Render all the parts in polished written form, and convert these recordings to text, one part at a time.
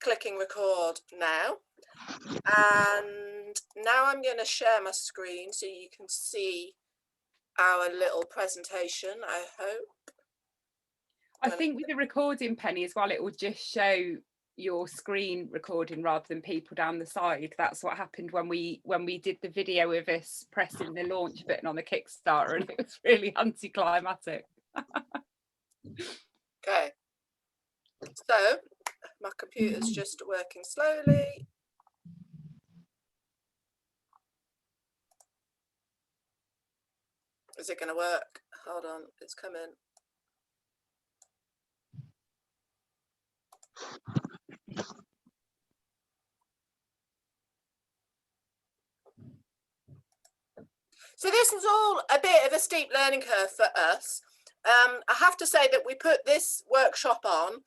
clicking record now, and now I'm going to share my screen so you can see our little presentation, I hope. I think with the recording, Penny, as well, it will just show your screen recording rather than people down the side. That's what happened when we did the video of us pressing the launch button on the Kickstarter, and it was really anticlimactic. Okay, so my computer's just working slowly. Is it going to work? Hold on, it's coming. So this was all a bit of a steep learning curve for us. I have to say that we put this workshop on,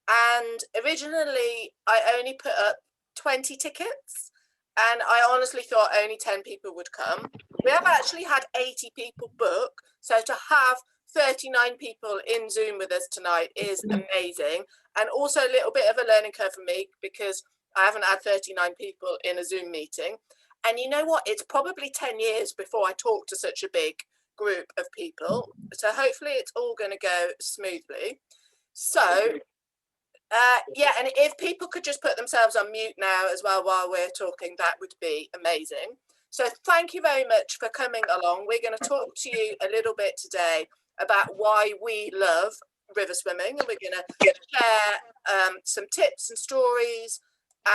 and originally I only put up 20 tickets, and I honestly thought only 10 people would come. We have actually had 80 people book, so to have 39 people in Zoom with us tonight is amazing, and also a little bit of a learning curve for me because I haven't had 39 people in a Zoom meeting. And you know what? It's probably 10 years before I talk to such a big group of people. So hopefully it's all going to go smoothly. So, yeah, and if people could just put themselves on mute now as well while we're talking, that would be amazing. So thank you very much for coming along. We're going to talk to you a little bit today about why we love river swimming. And we're going to share some tips and stories,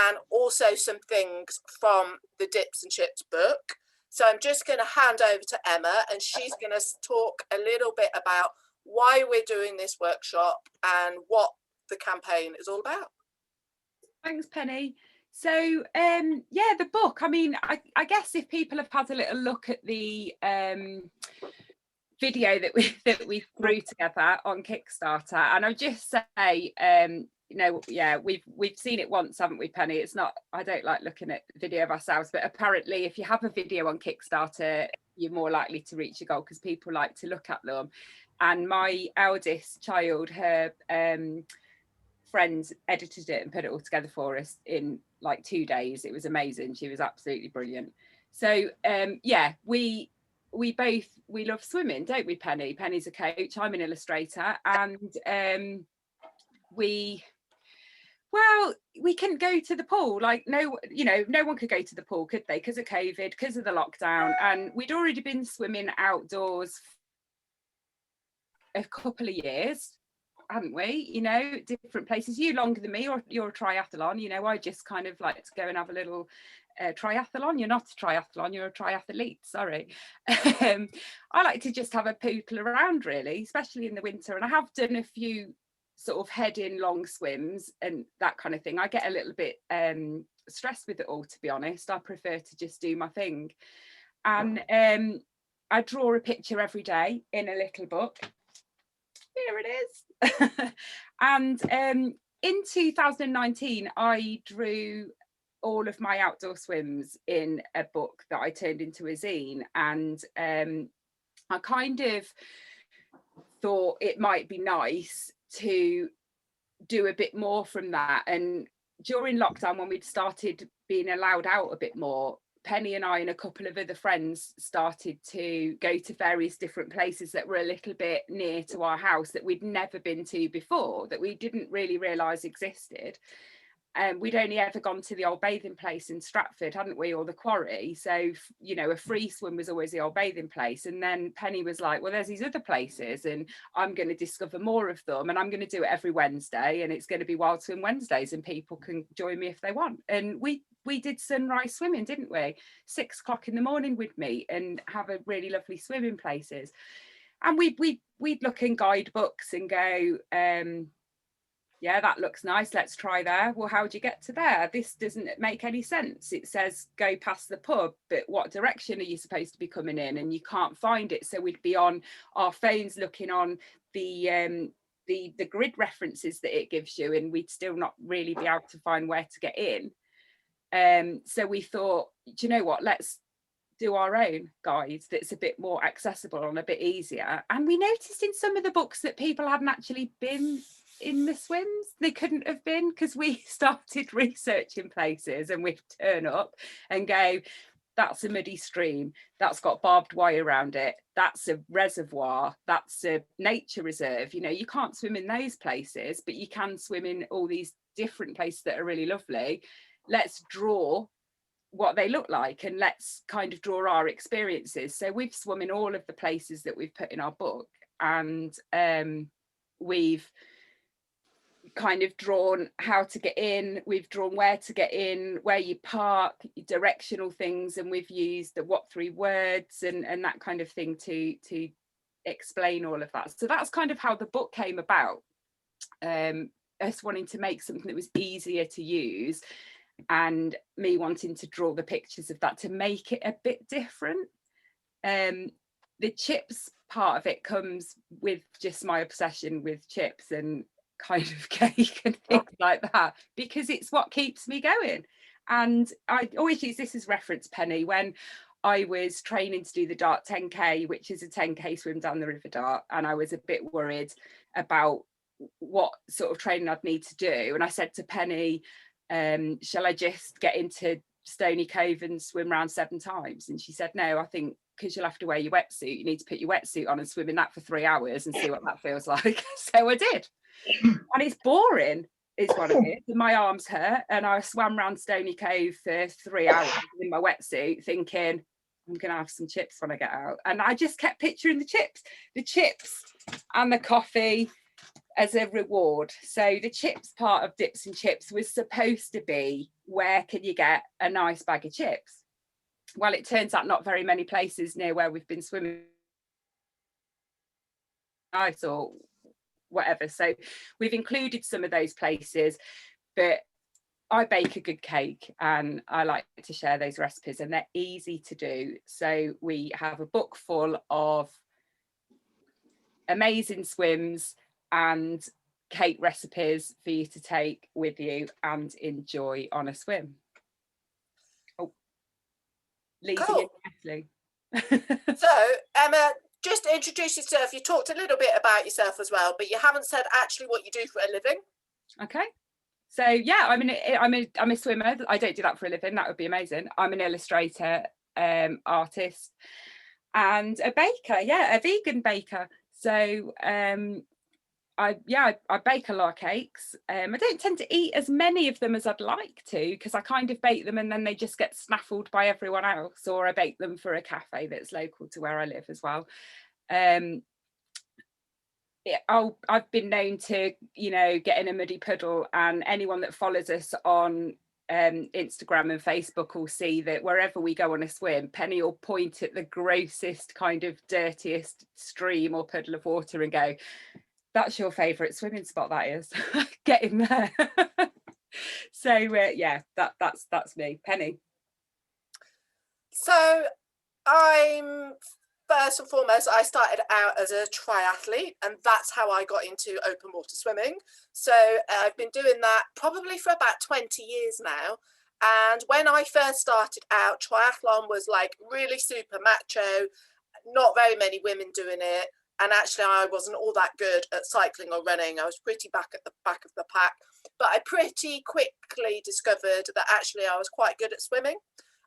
and also some things from the Dips and Chips book. So I'm just going to hand over to Emma, and she's going to talk a little bit about why we're doing this workshop and what the campaign is all about. Thanks, Penny. So yeah, the book, I mean, I guess if people have had a little look at the video that we threw together on Kickstarter, and I'll just say, you know, yeah, we've seen it once, haven't we, Penny? It's not, I don't like looking at video of ourselves, but apparently if you have a video on Kickstarter, you're more likely to reach your goal because people like to look at them. And my eldest child, her friend edited it and put it all together for us in like 2 days. It was amazing. She was absolutely brilliant. So yeah, we love swimming, don't we, Penny? Penny's a coach, I'm an illustrator, and we couldn't go to the pool. Like, no, you know, no one could go to the pool, could they? Because of COVID, because of the lockdown. And we'd already been swimming outdoors a couple of years, hadn't we? You know, different places. You longer than me, or you're a triathlon. You know, I just kind of like to go and have a little triathlon. You're not a triathlon, you're a triathlete, sorry. I like to just have a pootle around, really, especially in the winter. And I have done a few sort of head-in long swims and that kind of thing. I get a little bit stressed with it all, to be honest. I prefer to just do my thing. And I draw a picture every day in a little book. Here it is. And in 2019, I drew all of my outdoor swims in a book that I turned into a zine. And I kind of thought it might be nice to do a bit more from that. And during lockdown, when we'd started being allowed out a bit more, Penny and I and a couple of other friends started to go to various different places that were a little bit near to our house that we'd never been to before, that we didn't really realise existed. We'd only ever gone to the old bathing place in Stratford, hadn't we, or the quarry. So, you know, a free swim was always the old bathing place. And then Penny was like, well, there's these other places and I'm going to discover more of them, and I'm going to do it every Wednesday, and it's going to be Wild Swim Wednesdays, and people can join me if they want. And we did sunrise swimming, didn't we? 6 o'clock in the morning we'd meet and have a really lovely swim in places. And we'd look in guidebooks and go, yeah, that looks nice, let's try there. Well, how do you get to there? This doesn't make any sense. It says go past the pub, but what direction are you supposed to be coming in? And you can't find it. So we'd be on our phones looking on the grid references that it gives you, and we'd still not really be able to find where to get in. So we thought, do you know what, let's do our own guide that's a bit more accessible and a bit easier. And we noticed in some of the books that people hadn't actually been in the swims. They couldn't have been, because we started researching places and we'd turn up and go, that's a muddy stream, that's got barbed wire around it, that's a reservoir, that's a nature reserve. You know, you can't swim in those places, but you can swim in all these different places that are really lovely. Let's draw what they look like and let's kind of draw our experiences. So we've swum in all of the places that we've put in our book, and we've kind of drawn how to get in, we've drawn where to get in, where you park, directional things, and we've used the what three words and that kind of thing to explain all of that. So that's kind of how the book came about, us wanting to make something that was easier to use, and me wanting to draw the pictures of that to make it a bit different. The chips part of it comes with just my obsession with chips and kind of cake and things like that, because it's what keeps me going. And I always use this as reference, Penny, when I was training to do the Dart 10K, which is a 10K swim down the River Dart, and I was a bit worried about what sort of training I'd need to do. And I said to Penny, shall I just get into Stony Cove and swim around 7 times? And she said, no, I think because you'll have to wear your wetsuit, you need to put your wetsuit on and swim in that for 3 hours and see what that feels like. So I did. And it's boring, is what it is. My arms hurt, and I swam around Stony Cove for 3 hours in my wetsuit thinking, I'm gonna have some chips when I get out. And I just kept picturing the chips and the coffee as a reward. So the chips part of Dips and Chips was supposed to be, where can you get a nice bag of chips? Well, it turns out not very many places near where we've been swimming nice or whatever. So we've included some of those places, but I bake a good cake and I like to share those recipes, and they're easy to do. So we have a book full of amazing swims and cake recipes for you to take with you and enjoy on a swim. Oh, Cool. Leslie. So Emma, just introduce yourself. You talked a little bit about yourself as well, but you haven't said actually what you do for a living. Okay. So yeah, I'm a swimmer. I don't do that for a living. That would be amazing. I'm an illustrator, artist, and a baker. Yeah, a vegan baker. So I bake a lot of cakes. I don't tend to eat as many of them as I'd like to, because I kind of bake them and then they just get snaffled by everyone else, or I bake them for a cafe that's local to where I live as well. I've been known to, get in a muddy puddle, and anyone that follows us on Instagram and Facebook will see that wherever we go on a swim, Penny will point at the grossest, kind of dirtiest stream or puddle of water and go, that's your favourite swimming spot, that is. Get in there. So yeah, that's me. Penny. So I'm, first and foremost, I started out as a triathlete, and that's how I got into open water swimming. So I've been doing that probably for about 20 years now. And when I first started out, triathlon was like really super macho, not very many women doing it. And actually I wasn't all that good at cycling or running. I was pretty back at the back of the pack, but I pretty quickly discovered that actually I was quite good at swimming.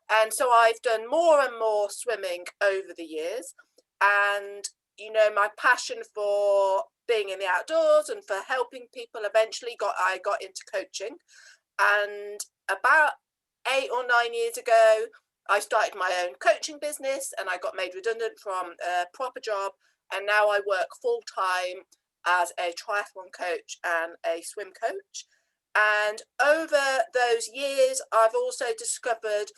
And so I've done more and more swimming over the years. And, my passion for being in the outdoors and for helping people eventually I got into coaching. And about 8 or 9 years ago, I started my own coaching business, and I got made redundant from a proper job. And now I work full time as a triathlon coach and a swim coach. And over those years, I've also discovered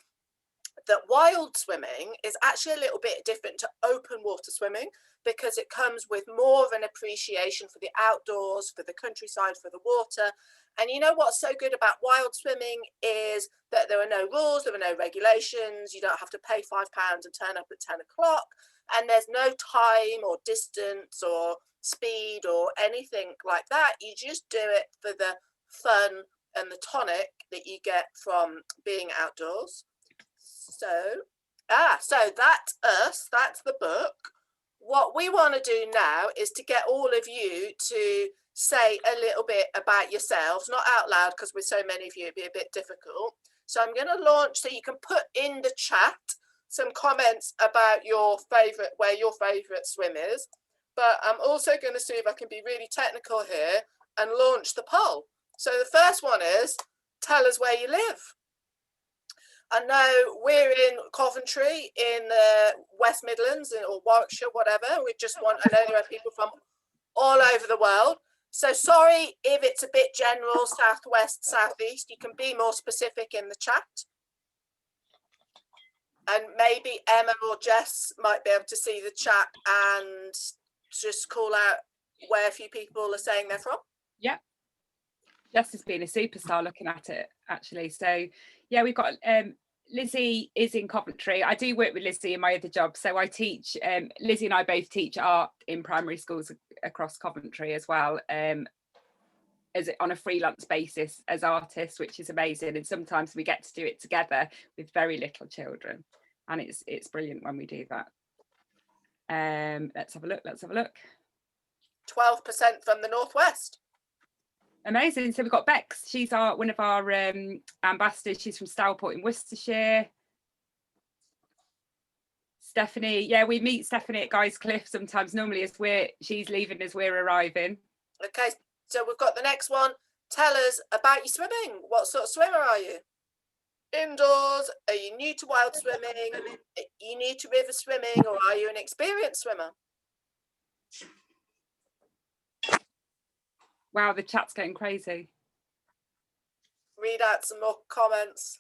that wild swimming is actually a little bit different to open water swimming, because it comes with more of an appreciation for the outdoors, for the countryside, for the water. And what's so good about wild swimming is that there are no rules, there are no regulations. You don't have to pay £5 and turn up at 10 o'clock. And there's no time or distance or speed or anything like that. You just do it for the fun and the tonic that you get from being outdoors. So that's us, that's the book. What we want to do now is to get all of you to say a little bit about yourselves, not out loud because with so many of you it'd be a bit difficult. So I'm going to launch, so you can put in the chat some comments about where your favourite swim is. But I'm also going to see if I can be really technical here and launch the poll. So the first one is, tell us where you live. I know we're in Coventry in the West Midlands or Warwickshire, whatever. I know there are people from all over the world. So sorry if it's a bit general, southwest, southeast. You can be more specific in the chat. And maybe Emma or Jess might be able to see the chat and just call out where a few people are saying they're from. Yeah. Jess has been a superstar looking at it, actually. So yeah, we've got Lizzie is in Coventry. I do work with Lizzie in my other job. So I teach, Lizzie and I both teach art in primary schools across Coventry as well, as on a freelance basis as artists, which is amazing. And sometimes we get to do it together with very little children. And it's brilliant when we do that. Let's have a look. 12% from the Northwest. Amazing. So we've got Bex. She's one of our ambassadors. She's from Stourport in Worcestershire. Stephanie, yeah, we meet Stephanie at Guy's Cliff sometimes. Normally, as she's leaving as we're arriving. Okay, so we've got the next one. Tell us about your swimming. What sort of swimmer are you? Indoors? Are you new to wild swimming? Are you new to river swimming, or are you an experienced swimmer? Wow, the chat's going crazy. Read out some more comments.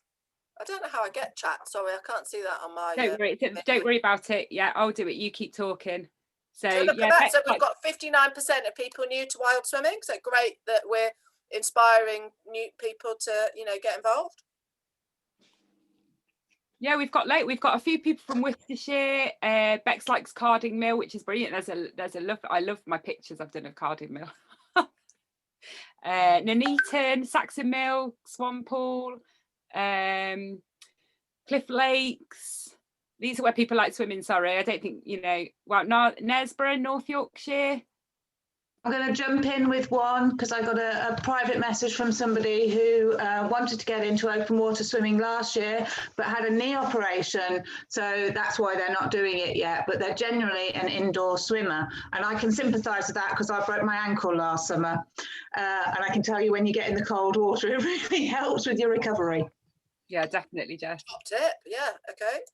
I don't know how I get chat. Sorry, I can't see that on my. Don't worry about it. Yeah, I'll do it. You keep talking. So yeah, so we've got 59% of people new to wild swimming. So great that we're inspiring new people to, get involved. Yeah, we've got a few people from Worcestershire. Bex likes Carding Mill, which is brilliant. I love my pictures I've done of Carding Mill. Nuneaton, Saxon Mill, Swanpool, Cliff Lakes. These are where people like swimming. Sorry, I don't think Nesborough, North Yorkshire. I'm going to jump in with one because I got a private message from somebody who wanted to get into open water swimming last year but had a knee operation, so that's why they're not doing it yet, but they're generally an indoor swimmer, and I can sympathise with that because I broke my ankle last summer, and I can tell you when you get in the cold water it really helps with your recovery. Yeah, definitely, Jess. Top tip. Yeah, okay.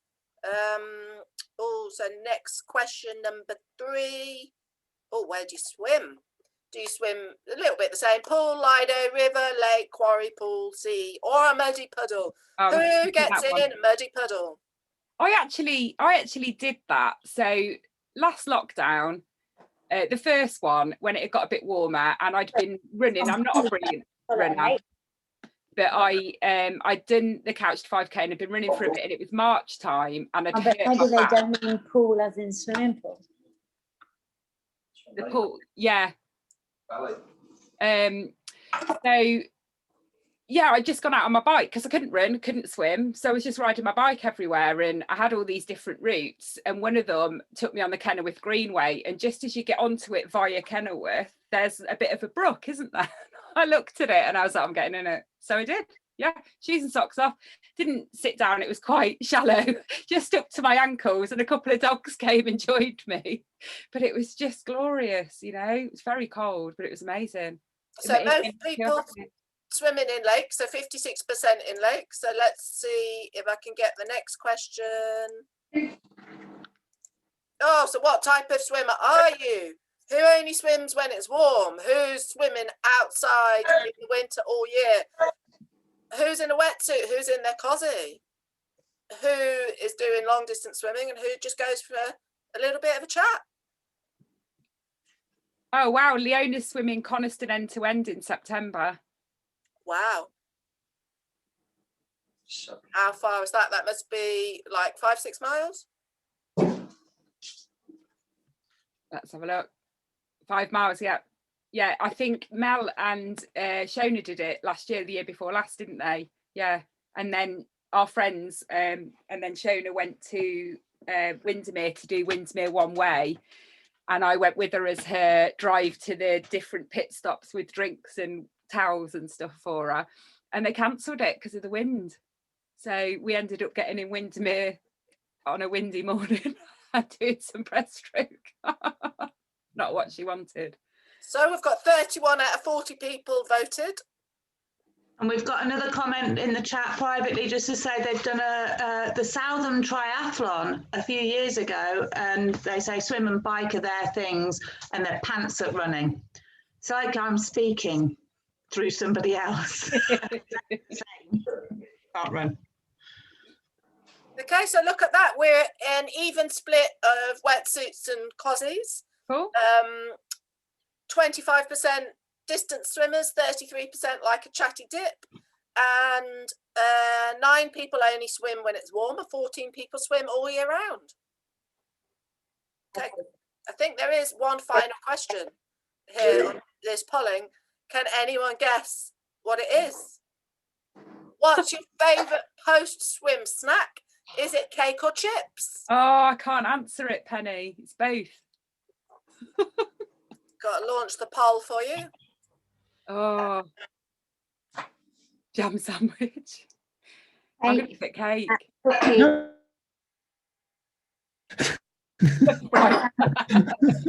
So next question, number 3. Where do you swim? Do you swim a little bit the same? Pool, Lido, river, lake, quarry, pool, sea, or a muddy puddle? Who gets in a muddy puddle? I actually did that. So last lockdown, the first one, when it got a bit warmer and I'd been running, I'm not a brilliant runner, but I'd done the Couch to 5K and I'd been running for a bit, and it was March time, and I'd hurt my back. They don't mean pool as in swimming pool. The pool, yeah. So yeah, I'd just gone out on my bike because I couldn't run, couldn't swim, so I was just riding my bike everywhere, and I had all these different routes, and one of them took me on the Kenilworth Greenway, and just as you get onto it via Kenilworth, there's a bit of a brook, isn't there? I looked at it and I was like, I'm getting in it. So I did. Yeah, shoes and socks off. Didn't sit down, it was quite shallow, just up to my ankles, and a couple of dogs came and joined me, but it was just glorious. It was very cold, but it was amazing. So most people swimming in lakes, so 56% in lakes. So let's see if I can get the next question. So what type of swimmer are you? Who only swims when it's warm? Who's swimming outside in the winter all year? Who's in a wetsuit? Who's in their cosy? Who is doing long distance swimming, and who just goes for a little bit of a chat? Oh wow, Leona's swimming Coniston end to end in September. Wow. How far is that? That must be like 5-6 miles. Let's have a look. 5 miles, yeah. Yeah, I think Mel and Shona did it last year, the year before last, didn't they? Yeah. And then our friends, and then Shona went to Windermere to do Windermere one way. and I went with her as her drive to the different pit stops with drinks and towels and stuff for her, and they cancelled it because of the wind. So we ended up getting in Windermere on a windy morning and doing some breaststroke. Not what she wanted. So we've got 31 out of 40 people voted. And we've got another comment in the chat privately just to say they've done the Southern Triathlon a few years ago, and they say swim and bike are their things and they're pants at running. It's like I'm speaking through somebody else. Can't run. Okay, so look at that. We're an even split of wetsuits and cozies. Cool. 25% distance swimmers, 33% like a chatty dip, and 9 people only swim when it's warmer, 14 people swim all year round. Okay, I think there is one final question here on this polling. Can anyone guess what it is? What's your favourite post-swim snack? Is it cake or chips? Oh, I can't answer it, Penny. It's both. Got to launch the poll for you. Oh, jam sandwich. I'm going to pick cake. Cookie.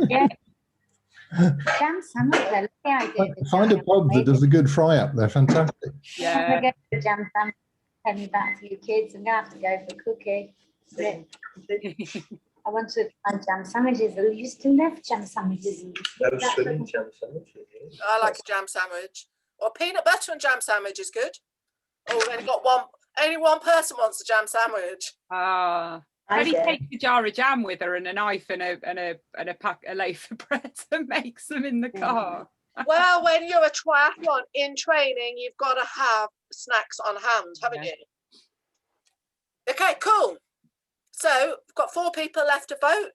Yeah. Jam sandwich. I love the idea. Find a pub that does a good fry up. They're fantastic. Yeah. I'm gonna go for jam sandwich. Penny back to you kids. I'm gonna have to go for cookie. I want to try jam sandwiches. I used to love jam sandwiches. No swimming jam sandwiches. I like a jam sandwich. Or peanut butter and jam sandwich is good. Oh, we've only got one. Only one person wants a jam sandwich. Ah. Penny takes a jar of jam with her and a knife and a loaf of bread and makes them in the car. Well, when you're a triathlon in training, you've got to have snacks on hand, haven't you? Okay, cool. So we've got 4 people left to vote.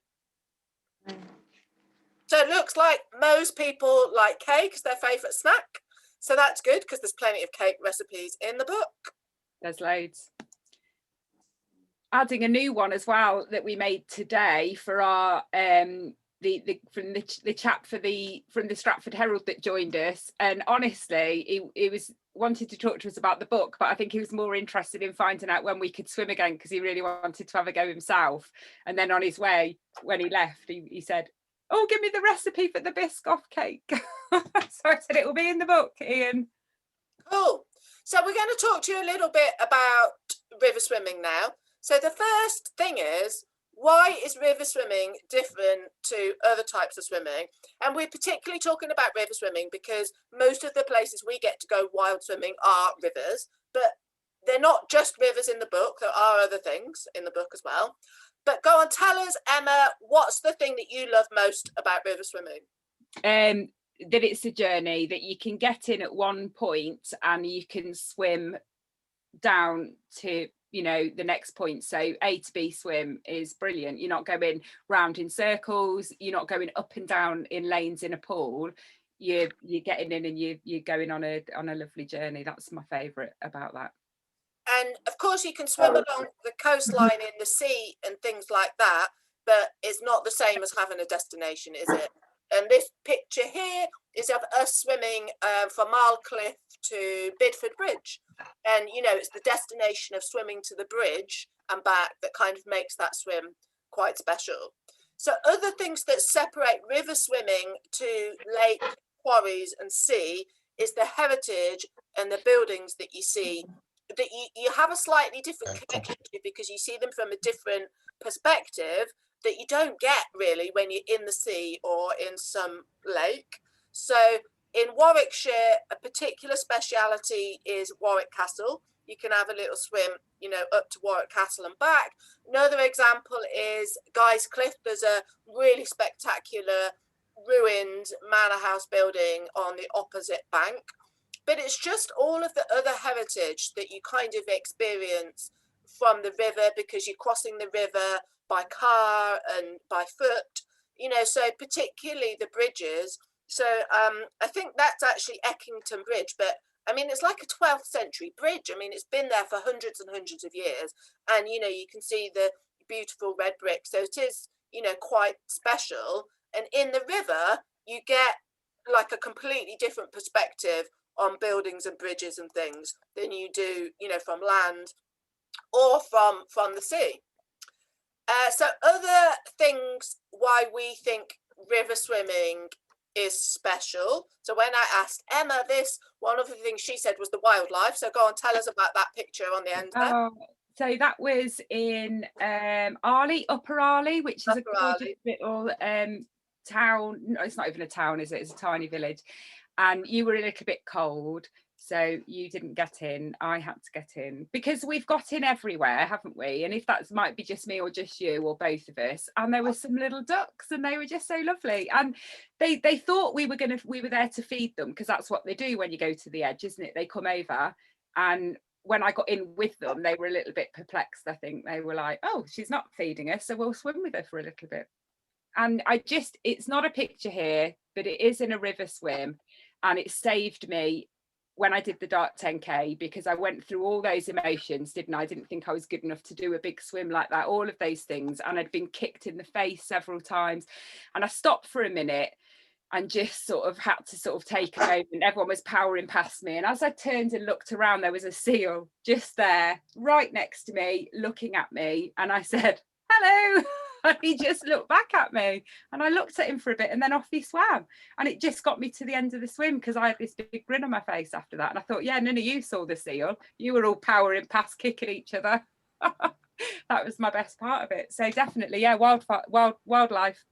So it looks like most people like cake as their favourite snack. So that's good because there's plenty of cake recipes in the book. There's loads. Adding a new one as well that we made today for our from the chap from the Stratford Herald that joined us, and honestly he was wanted to talk to us about the book, but I think he was more interested in finding out when we could swim again because he really wanted to have a go himself. And then on his way when he left he said, oh, give me the recipe for the Biscoff cake. So I said it will be in the book, Ian. Cool. So we're going to talk to you a little bit about river swimming now. So the first thing is, why is river swimming different to other types of swimming? And we're particularly talking about river swimming because most of the places we get to go wild swimming are rivers, but they're not just rivers in the book. There are other things in the book as well. But go on, tell us, Emma, what's the thing that you love most about river swimming? That it's a journey, that you can get in at one point and you can swim down to the next point. So A to B swim is brilliant. You're not going round in circles, you're not going up and down in lanes in a pool. You're getting in and you're going on a lovely journey. That's my favourite about that. And of course you can swim along the coastline in the sea and things like that, but it's not the same as having a destination, is it? And this picture here is of us swimming from Cliff to Bidford Bridge. And, it's the destination of swimming to the bridge and back that kind of makes that swim quite special. So other things that separate river swimming to lake, quarries and sea is the heritage and the buildings that you see, that you have a slightly different connection to because you see them from a different perspective that you don't get really when you're in the sea or in some lake. So in Warwickshire, a particular speciality is Warwick Castle. You can have a little swim, up to Warwick Castle and back. Another example is Guy's Cliff. There's a really spectacular ruined manor house building on the opposite bank. But it's just all of the other heritage that you kind of experience from the river because you're crossing the river by car and by foot, so particularly the bridges. So I think that's actually Eckington Bridge, but I mean, it's like a 12th century bridge. I mean, it's been there for hundreds and hundreds of years. And, you can see the beautiful red brick. So it is, quite special. And in the river, you get like a completely different perspective on buildings and bridges and things than you do, you know, from land or from the sea. So other things why we think river swimming is special. So when I asked Emma this, one of the things she said was the wildlife. So go on, tell us about that picture on the end there. So that was in Arley, Upper Arley, which is Upper a gorgeous Arley. little town. No, it's not even a town, is it? It's a tiny village. And you were a little bit cold, so you didn't get in. I had to get in because we've got in everywhere, haven't we? And if that might be just me or just you or both of us. And there were some little ducks, and they were just so lovely. And they thought we were there to feed them, because that's what they do when you go to the edge, isn't it? They come over. And when I got in with them, they were a little bit perplexed. I think they were like, oh, she's not feeding us, so we'll swim with her for a little bit. And it's not a picture here, but it is in a river swim. And it saved me when I did the dark 10K, because I went through all those emotions, didn't I? I didn't think I was good enough to do a big swim like that, all of those things. And I'd been kicked in the face several times. And I stopped for a minute and just sort of had to sort of take a moment. Everyone was powering past me. And as I turned and looked around, there was a seal just there, right next to me, looking at me. And I said, hello. And he just looked back at me, and I looked at him for a bit, and then off he swam. And it just got me to the end of the swim, because I had this big grin on my face after that. And I thought, yeah, none of you saw the seal. You were all powering past, kicking each other. That was my best part of it. So definitely, yeah, wildlife.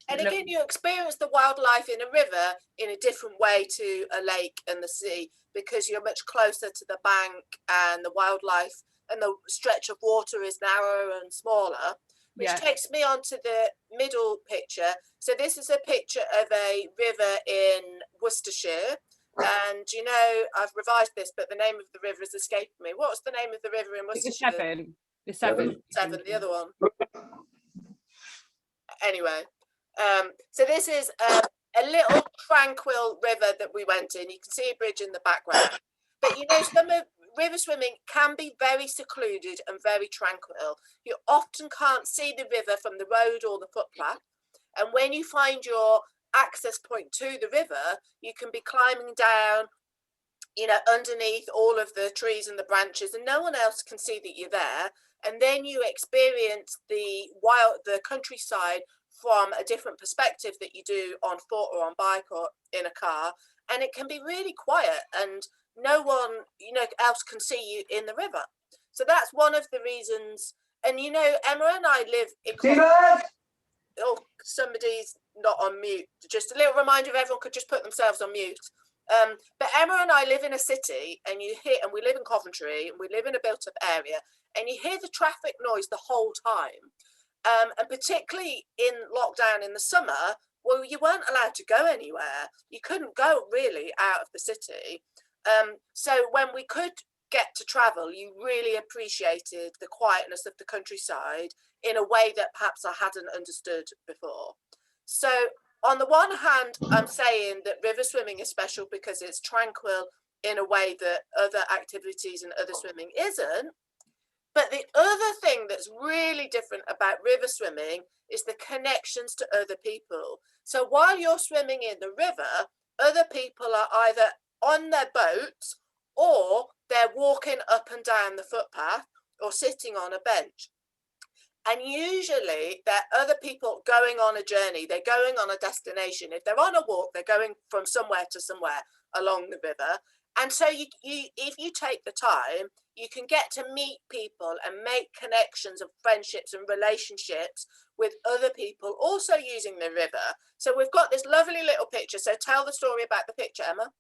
And again, you experience the wildlife in a river in a different way to a lake and the sea, because you're much closer to the bank, and the wildlife and the stretch of water is narrower and smaller. Which takes me on to the middle picture. So this is a picture of a river in Worcestershire. And, you know, I've revised this, but the name of the river has escaped me. What was the name of the river in Worcestershire? The Severn, the other one. Anyway, so this is a little tranquil river that we went in. You can see a bridge in the background. But, you know, some of river swimming can be very secluded and very tranquil. You often can't see the river from the road or the footpath. And when you find your access point to the river, you can be climbing down, you know, underneath all of the trees and the branches, and no one else can see that you're there. And then you experience the countryside from a different perspective that you do on foot or on bike or in a car. And it can be really quiet, and no one, you know, else can see you in the river. So that's one of the reasons. And, you know, Emma and I live in... Oh, somebody's not on mute. Just a little reminder, if everyone could just put themselves on mute. But Emma and I live in a city, and we live in Coventry, and we live in a built-up area, and you hear the traffic noise the whole time. And particularly in lockdown in the summer, well, you weren't allowed to go anywhere. You couldn't go really out of the city. So when we could get to travel, you really appreciated the quietness of the countryside in a way that perhaps I hadn't understood before. So on the one hand, I'm saying that river swimming is special because it's tranquil in a way that other activities and other swimming isn't. But the other thing that's really different about river swimming is the connections to other people. So while you're swimming in the river, other people are either on their boats, or they're walking up and down the footpath, or sitting on a bench. And usually there are other people going on a journey. They're going on a destination. If they're on a walk, they're going from somewhere to somewhere along the river. And so if you take the time, you can get to meet people and make connections of friendships and relationships with other people also using the river. So we've got this lovely little picture. So tell the story about the picture, Emma.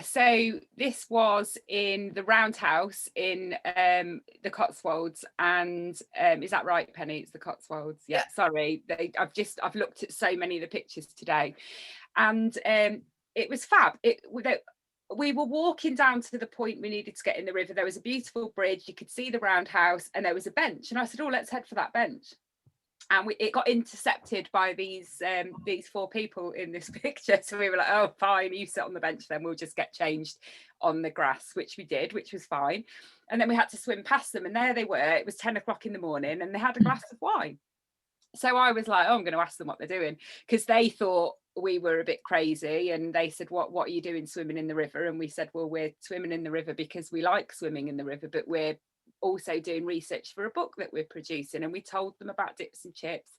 So this was in the Roundhouse in the Cotswolds, and is that right, Penny? It's the Cotswolds. Yeah. Sorry, I've looked at so many of the pictures today, and it was fab. We were walking down to the point we needed to get in the river. There was a beautiful bridge. You could see the Roundhouse, and there was a bench. And I said, "Oh, let's head for that bench." And it got intercepted by these 4 people in this picture. So we were like, oh, fine, you sit on the bench, then we'll just get changed on the grass, which we did, which was fine. And then we had to swim past them, and there they were. It was 10 o'clock in the morning, and they had a glass of wine. So I was like, oh, I'm going to ask them what they're doing, because they thought we were a bit crazy, and they said, what are you doing swimming in the river? And we said, well, we're swimming in the river because we like swimming in the river, but we're also doing research for a book that we're producing. And we told them about Dips and Chips,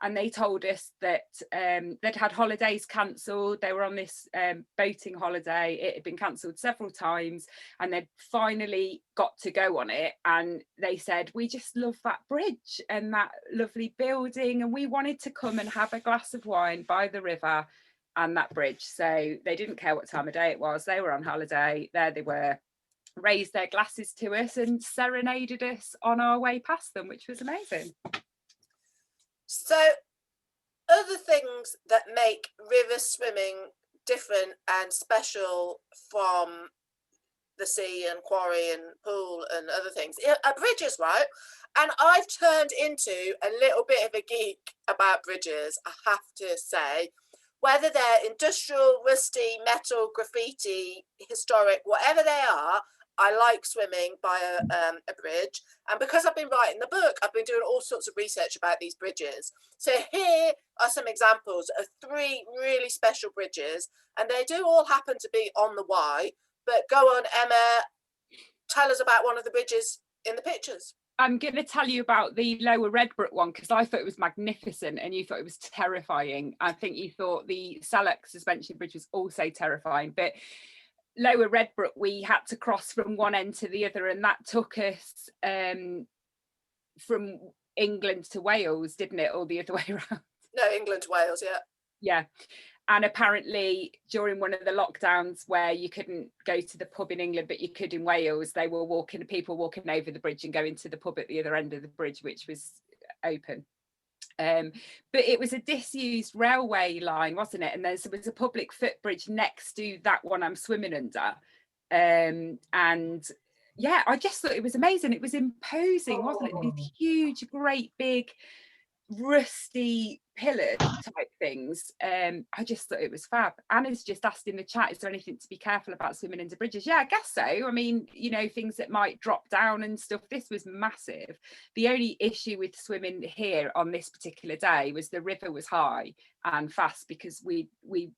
and they told us that they'd had holidays cancelled. They were on this boating holiday. It had been cancelled several times, and they'd finally got to go on it. And they said, we just love that bridge and that lovely building, and we wanted to come and have a glass of wine by the river and that bridge. So they didn't care what time of day it was. They were on holiday. There they were, raised their glasses to us and serenaded us on our way past them, which was amazing. So other things that make river swimming different and special from the sea and quarry and pool and other things are bridges, right? And I've turned into a little bit of a geek about bridges, I have to say. Whether they're industrial, rusty, metal, graffiti, historic, whatever they are, I like swimming by a bridge. And because I've been writing the book, I've been doing all sorts of research about these bridges. So here are some examples of 3 really special bridges, and they do all happen to be on the Wye. But go on, Emma, tell us about one of the bridges in the pictures. I'm going to tell you about the Lower Redbrook one, because I thought it was magnificent and you thought it was terrifying. I think you thought the Salak suspension bridge was also terrifying, but Lower Redbrook, we had to cross from one end to the other, and that took us from England to Wales, didn't it? Or the other way around? No, England to Wales, yeah. Yeah. And apparently during one of the lockdowns where you couldn't go to the pub in England, but you could in Wales, they were people walking over the bridge and going to the pub at the other end of the bridge, which was open. But it was a disused railway line, wasn't it? And there was a public footbridge next to that one I'm swimming under. And yeah, I just thought it was amazing. It was imposing, wasn't it? These huge, great, big, rusty pillar type things. I just thought it was fab. Anna's just asked in the chat, is there anything to be careful about swimming into bridges? Yeah, I guess so. I mean, you know, things that might drop down and stuff. This was massive. The only issue with swimming here on this particular day was the river was high and fast, because we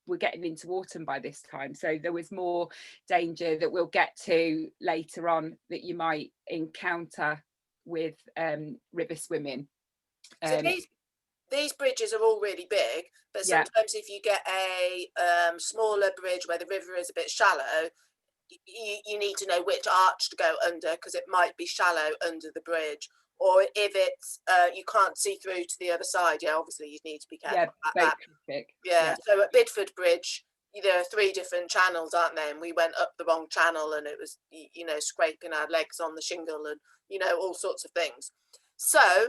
were getting into autumn by this time, so there was more danger that we'll get to later on that you might encounter with river swimming. So these bridges are all really big, but sometimes if you get a smaller bridge where the river is a bit shallow, you need to know which arch to go under, because it might be shallow under the bridge. Or if it's you can't see through to the other side, obviously you need to be careful about that. Yeah, so at Bidford Bridge, there are 3 different channels, aren't there? And we went up the wrong channel, and it was, you know, scraping our legs on the shingle and, you know, all sorts of things. So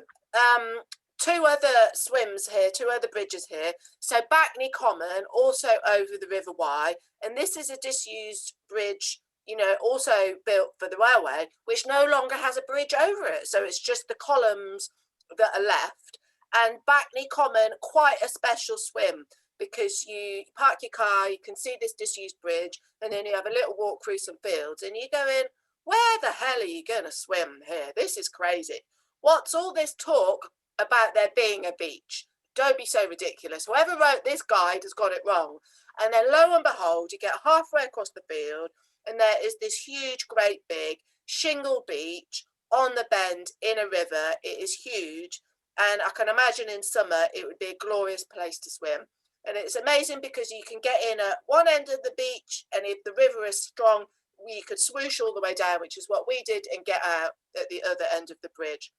2 other swims here, 2 other bridges here. So Backney Common, also over the River Wye, and this is a disused bridge, you know, also built for the railway, which no longer has a bridge over it. So it's just the columns that are left. And Backney Common, quite a special swim, because you park your car, you can see this disused bridge, and then you have a little walk through some fields, and you're going, where the hell are you going to swim here? This is crazy. What's all this talk about there being a beach? Don't be so ridiculous. Whoever wrote this guide has got it wrong. And then lo and behold, you get halfway across the field, and there is this huge, great big shingle beach on the bend in a river. It is huge, and I can imagine in summer it would be a glorious place to swim. And it's amazing because you can get in at one end of the beach, and if the river is strong, you could swoosh all the way down, which is what we did, and get out at the other end of the bridge,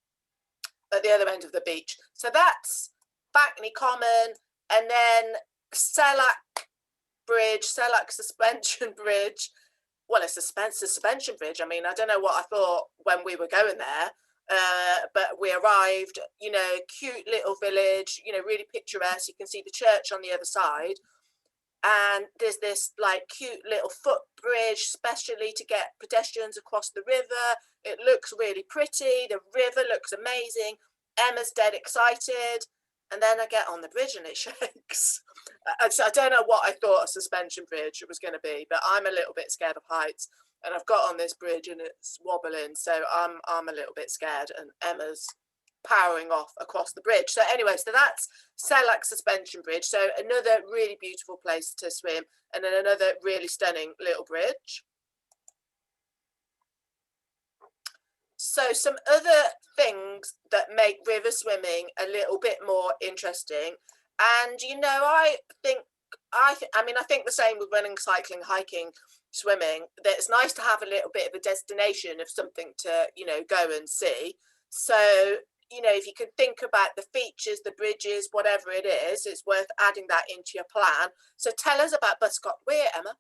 at the other end of the beach. So that's Backney Common. And then Salak Bridge, Salak Suspension Bridge. Well, it's a suspension bridge. I mean, I don't know what I thought when we were going there, but we arrived, you know, cute little village, you know, really picturesque. You can see the church on the other side. And there's this like cute little footbridge, specially to get pedestrians across the river. It looks really pretty. The river looks amazing. Emma's dead excited. And then I get on the bridge and it shakes. I don't know what I thought a suspension bridge was going to be, but I'm a little bit scared of heights. And I've got on this bridge and it's wobbling. So I'm a little bit scared, and Emma's powering off across the bridge. So anyway, so that's Selak Suspension Bridge. So another really beautiful place to swim, and then another really stunning little bridge. So some other things that make river swimming a little bit more interesting, and you know, I think the same with running, cycling, hiking, swimming, that it's nice to have a little bit of a destination of something to, you know, go and see. So, you know, if you can think about the features, the bridges, whatever it is, it's worth adding that into your plan. So tell us about Buscott Weir, Emma.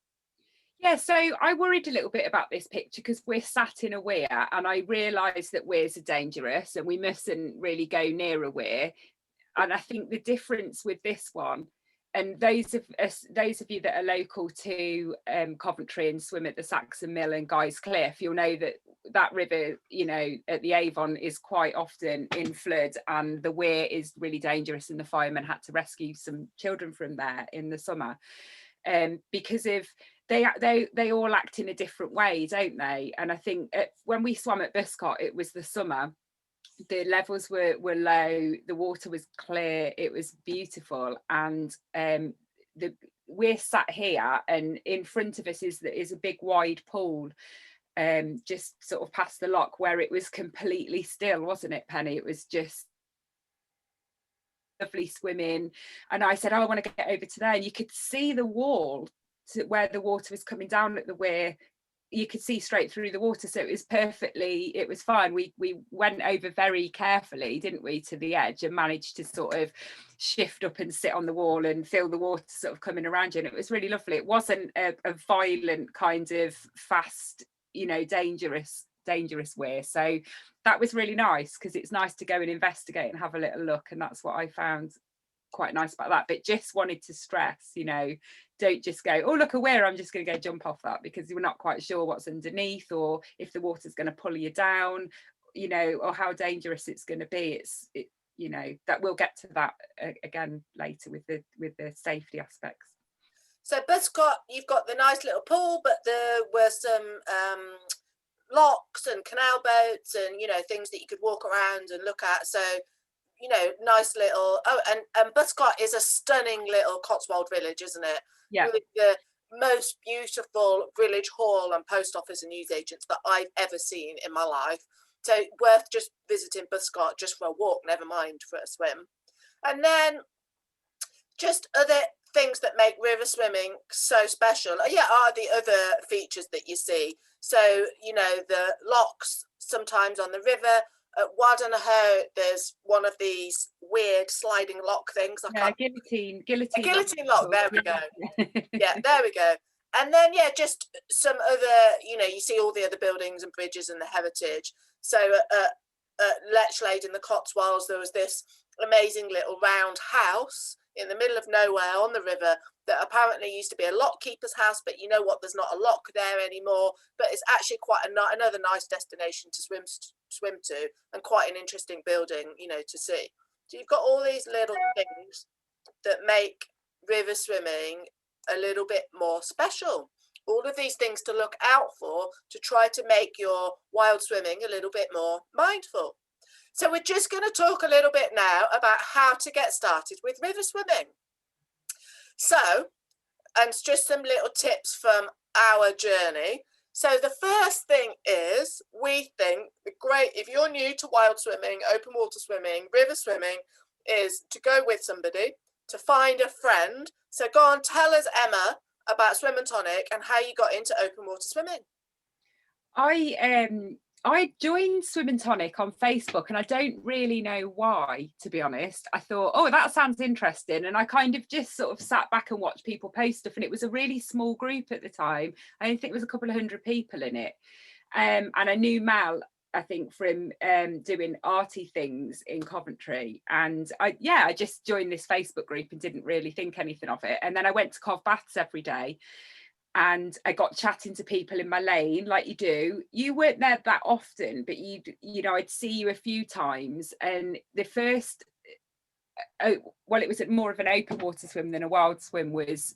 Yeah, so I worried a little bit about this picture because we're sat in a weir, and I realised that weirs are dangerous and we mustn't really go near a weir. And I think the difference with this one, and those of you that are local to Coventry and swim at the Saxon Mill and Guy's Cliff, you'll know that that river, you know, at the Avon is quite often in flood, and the weir is really dangerous, and the firemen had to rescue some children from there in the summer, because of they all act in a different way, don't they? And I think when we swam at Buscott, it was the summer. The levels were low, the water was clear, it was beautiful, and we're sat here, and in front of us is a big wide pool, just sort of past the lock, where it was completely still, wasn't it, Penny? It was just lovely swimming, and I said, oh, I want to get over to there, and you could see the wall to where the water was coming down at the weir. You could see straight through the water, so it was fine. We went over very carefully, didn't we, to the edge, and managed to sort of shift up and sit on the wall and feel the water sort of coming around you, and it was really lovely. It wasn't a violent kind of fast, you know, dangerous weir, so that was really nice, because it's nice to go and investigate and have a little look, and that's what I found quite nice about that. But just wanted to stress, you know, don't just go, oh, look a weir, I'm just going to go jump off that, because you're not quite sure what's underneath, or if the water's going to pull you down, you know, or how dangerous it's going to be. You know, that we'll get to that again later with the safety aspects. So Buscott, you've got the nice little pool, but there were some locks and canal boats and, you know, things that you could walk around and look at. So, you know, nice little, and Buscott is a stunning little Cotswold village, isn't it? Yeah. With the most beautiful village hall and post office and newsagents that I've ever seen in my life. So worth just visiting Buscott just for a walk, never mind for a swim. And then just other things that make river swimming so special, are the other features that you see. So, you know, the locks sometimes on the river. At Wadanaho, there's one of these weird sliding lock things. Guillotine lock. There we go. Yeah, there we go. And then, just some other, you know, you see all the other buildings and bridges and the heritage. So at Lechlade in the Cotswolds, there was this amazing little round house in the middle of nowhere on the river that apparently used to be a lockkeeper's house, but you know what, there's not a lock there anymore, but it's actually quite another nice destination to swim to, and quite an interesting building, you know, to see. So you've got all these little things that make river swimming a little bit more special. All of these things to look out for to try to make your wild swimming a little bit more mindful. So we're just going to talk a little bit now about how to get started with river swimming. So, and just some little tips from our journey. So the first thing is, we think great, if you're new to wild swimming, open water swimming, river swimming, is to go with somebody, to find a friend. So go on, tell us, Emma, about Swim and Tonic and how you got into open water swimming. I joined Swim and Tonic on Facebook, and I don't really know why, to be honest. I thought, oh, that sounds interesting. And I kind of just sort of sat back and watched people post stuff. And it was a really small group at the time. I think it was a couple of 100 people in it. And I knew Mel, I think, from doing arty things in Coventry. And I just joined this Facebook group and didn't really think anything of it. And then I went to Cov Baths every day. And I got chatting to people in my lane, like you do. You weren't there that often, but you know, I'd see you a few times. And the first, it was more of an open water swim than a wild swim, was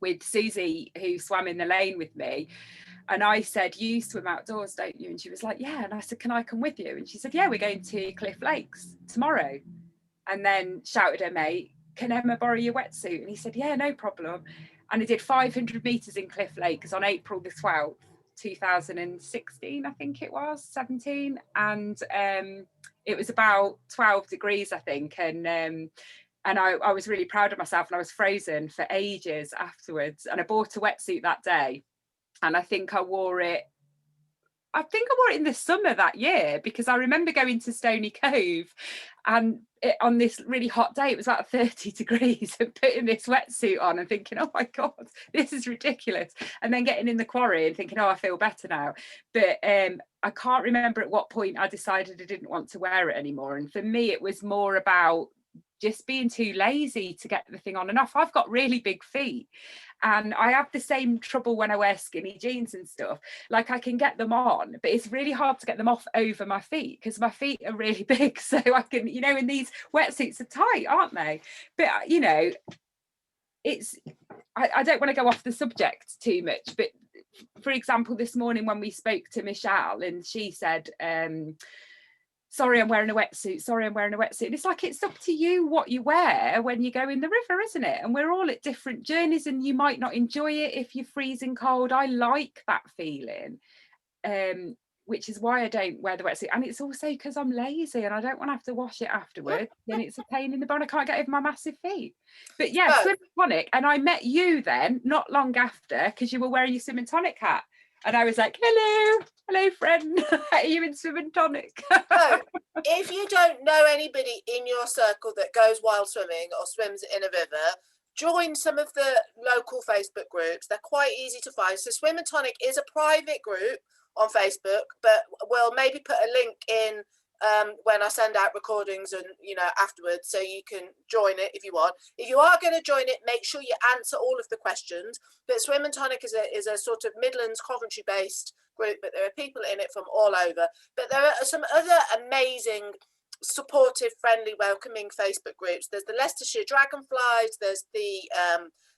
with Susie, who swam in the lane with me. And I said, you swim outdoors, don't you? And she was like, yeah. And I said, can I come with you? And she said, yeah, we're going to Cliff Lakes tomorrow. And then shouted her mate, can Emma borrow your wetsuit? And he said, yeah, no problem. And I did 500 meters in Cliff Lakes on April the 12th, 2016, I think it was, 17. And it was about 12 degrees, I think. And I was really proud of myself, and I was frozen for ages afterwards. And I bought a wetsuit that day. And I think I wore it in the summer that year, because I remember going to Stony Cove and on this really hot day, it was like 30 degrees, and putting this wetsuit on and thinking, oh my God, this is ridiculous. And then getting in the quarry and thinking, oh, I feel better now. But I can't remember at what point I decided I didn't want to wear it anymore. And for me, it was more about just being too lazy to get the thing on and off. I've got really big feet, and I have the same trouble when I wear skinny jeans and stuff. Like, I can get them on, but it's really hard to get them off over my feet because my feet are really big. So I can, you know, and these wetsuits are tight, aren't they? But, you know, I don't want to go off the subject too much, but for example, this morning when we spoke to Michelle, and she said, sorry, I'm wearing a wetsuit. Sorry, I'm wearing a wetsuit. And it's like, it's up to you what you wear when you go in the river, isn't it? And we're all at different journeys, and you might not enjoy it if you're freezing cold. I like that feeling, which is why I don't wear the wetsuit. And it's also because I'm lazy and I don't want to have to wash it afterwards. Then it's a pain in the bum. I can't get over my massive feet. But yeah, swim and tonic. And I met you then not long after, because you were wearing your swim and tonic hat. And I was like, hello, friend. Are you in swim and tonic? So, if you don't know anybody in your circle that goes wild swimming or swims in a river, join some of the local Facebook groups. They're quite easy to find. So Swim and Tonic is a private group on Facebook, but we'll maybe put a link in when I send out recordings and, you know, afterwards, so you can join it if you want. If you are going to join it, make sure you answer all of the questions. But Swim and Tonic is a sort of Midlands, Coventry based group, but there are people in it from all over. But there are some other amazing, supportive, friendly, welcoming Facebook groups. There's the Leicestershire Dragonflies, there's the